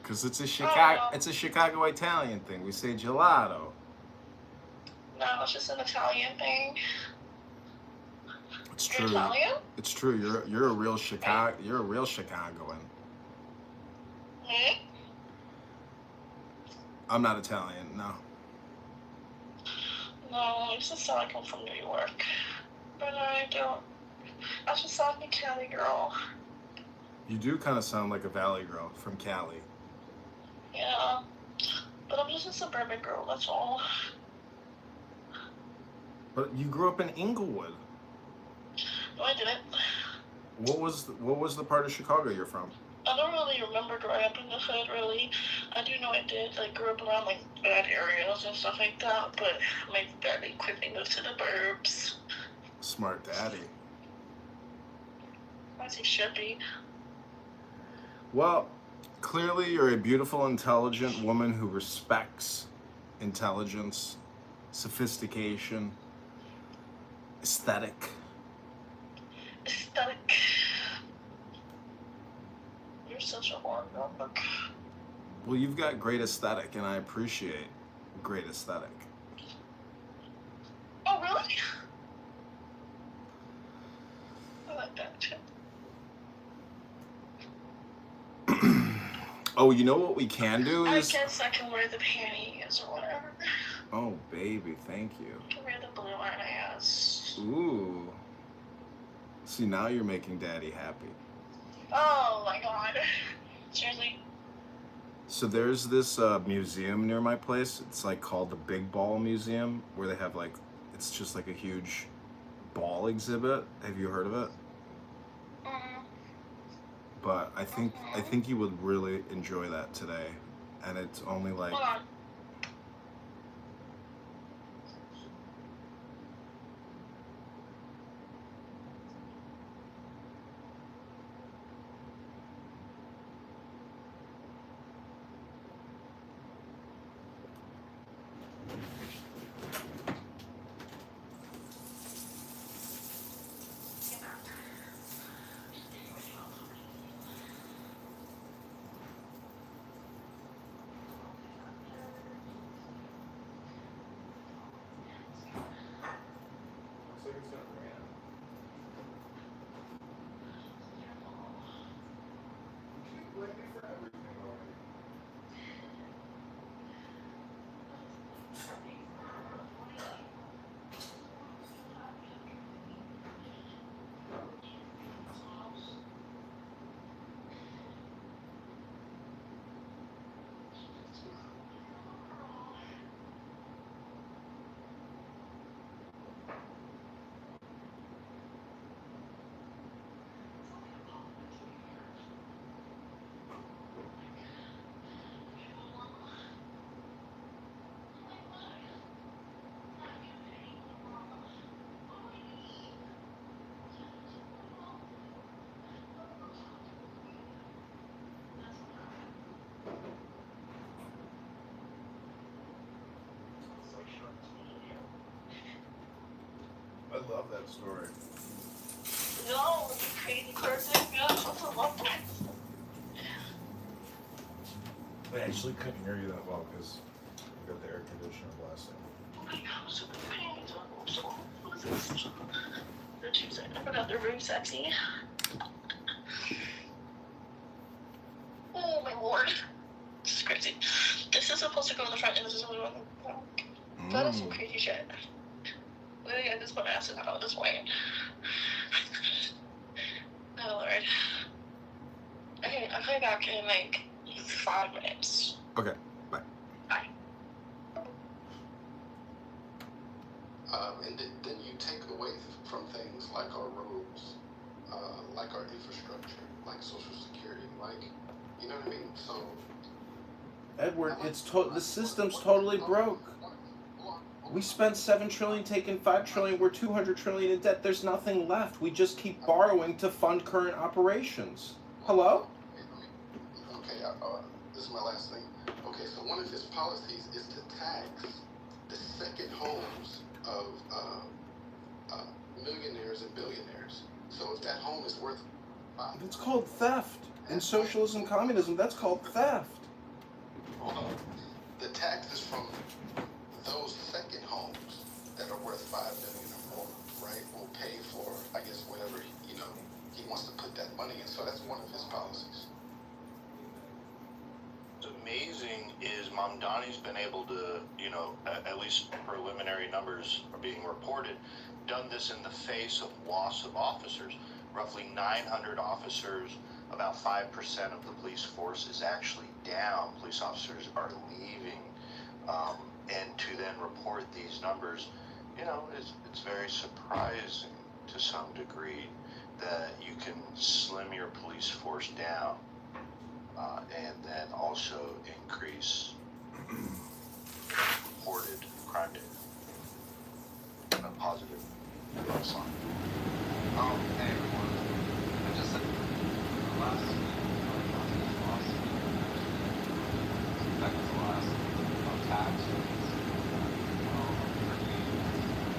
Cause it's a Chicago Italian thing. We say gelato. No, it's just an Italian thing. It's You're true. Italian? It's true. You're a real Chicagoan. Me? I'm not Italian, no. No, it just sound like I'm from New York. But I don't. I just sound like a Cali girl. You do kind of sound like a Valley girl from Cali. Yeah. But I'm just a suburban girl, that's all. But you grew up in Inglewood. No, I didn't. What was the part of Chicago you're from? I don't really remember growing up in the hood, really. I do know I did, like, grew up around, like, bad areas and stuff like that, but my daddy quickly moved to the burbs. Smart daddy. As he should be. Well, clearly you're a beautiful, intelligent woman who respects intelligence, sophistication, aesthetic. Aesthetic. You're such a horror notebook. Well, you've got great aesthetic, and I appreciate great aesthetic. Oh, really? I like that too. Oh, you know what we can do is... I guess I can wear the panties or whatever. Oh, baby, thank you. I can wear the blue on my ass. Ooh. See, now you're making Daddy happy. Oh my god. Seriously? So there's this museum near my place. It's like called the Big Ball Museum, where they have like, it's just like a huge ball exhibit. Have you heard of it? But I think you would really enjoy that today, and it's only like. Hold on. I love that story. No, you crazy person. I love that. I actually couldn't hear you that well because you got the air conditioner blasting. Oh my gosh, the panties are so. What is this? They're too sexy. I forgot they're very sexy. Oh my lord. crazy. This is supposed to go in the front, and this is supposed to go in the front. That is some crazy shit. Literally, I just put my ass in out this way. Oh, Lord. Okay, I'll come back in like 5 minutes. Okay, bye. Bye. And then you take away from things like our roads, like our infrastructure, like Social Security, like, you know what I mean? So, Edward, the system's totally broke. We spent $7 trillion, taking $5 trillion. We're $200 trillion in debt. There's nothing left. We just keep borrowing to fund current operations. Hello? Okay, this is my last thing. Okay, so one of his policies is to tax the second homes of millionaires and billionaires. So if that home is worth It's called theft. In socialism, communism, that's called theft. hold on, the taxes from those second homes that are worth $5 million or more, right, will pay for, I guess, whatever he wants to put that money in. So that's one of his policies. What's amazing is Mamdani's been able to, at least preliminary numbers are being reported, done this in the face of loss of officers. Roughly 900 officers, about 5% of the police force is actually down. Police officers are leaving, and to then report these numbers, it's very surprising to some degree that you can slim your police force down and then also increase reported crime data. A positive sign. Hey everyone. I just said last week, that was the last tax rates.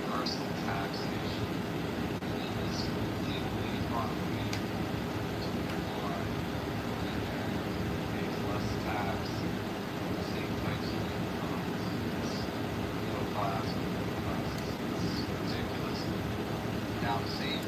Universal taxation is legally economy to employ pays less tax for the same types of incomes. It's middle class, it's ridiculous. Now the same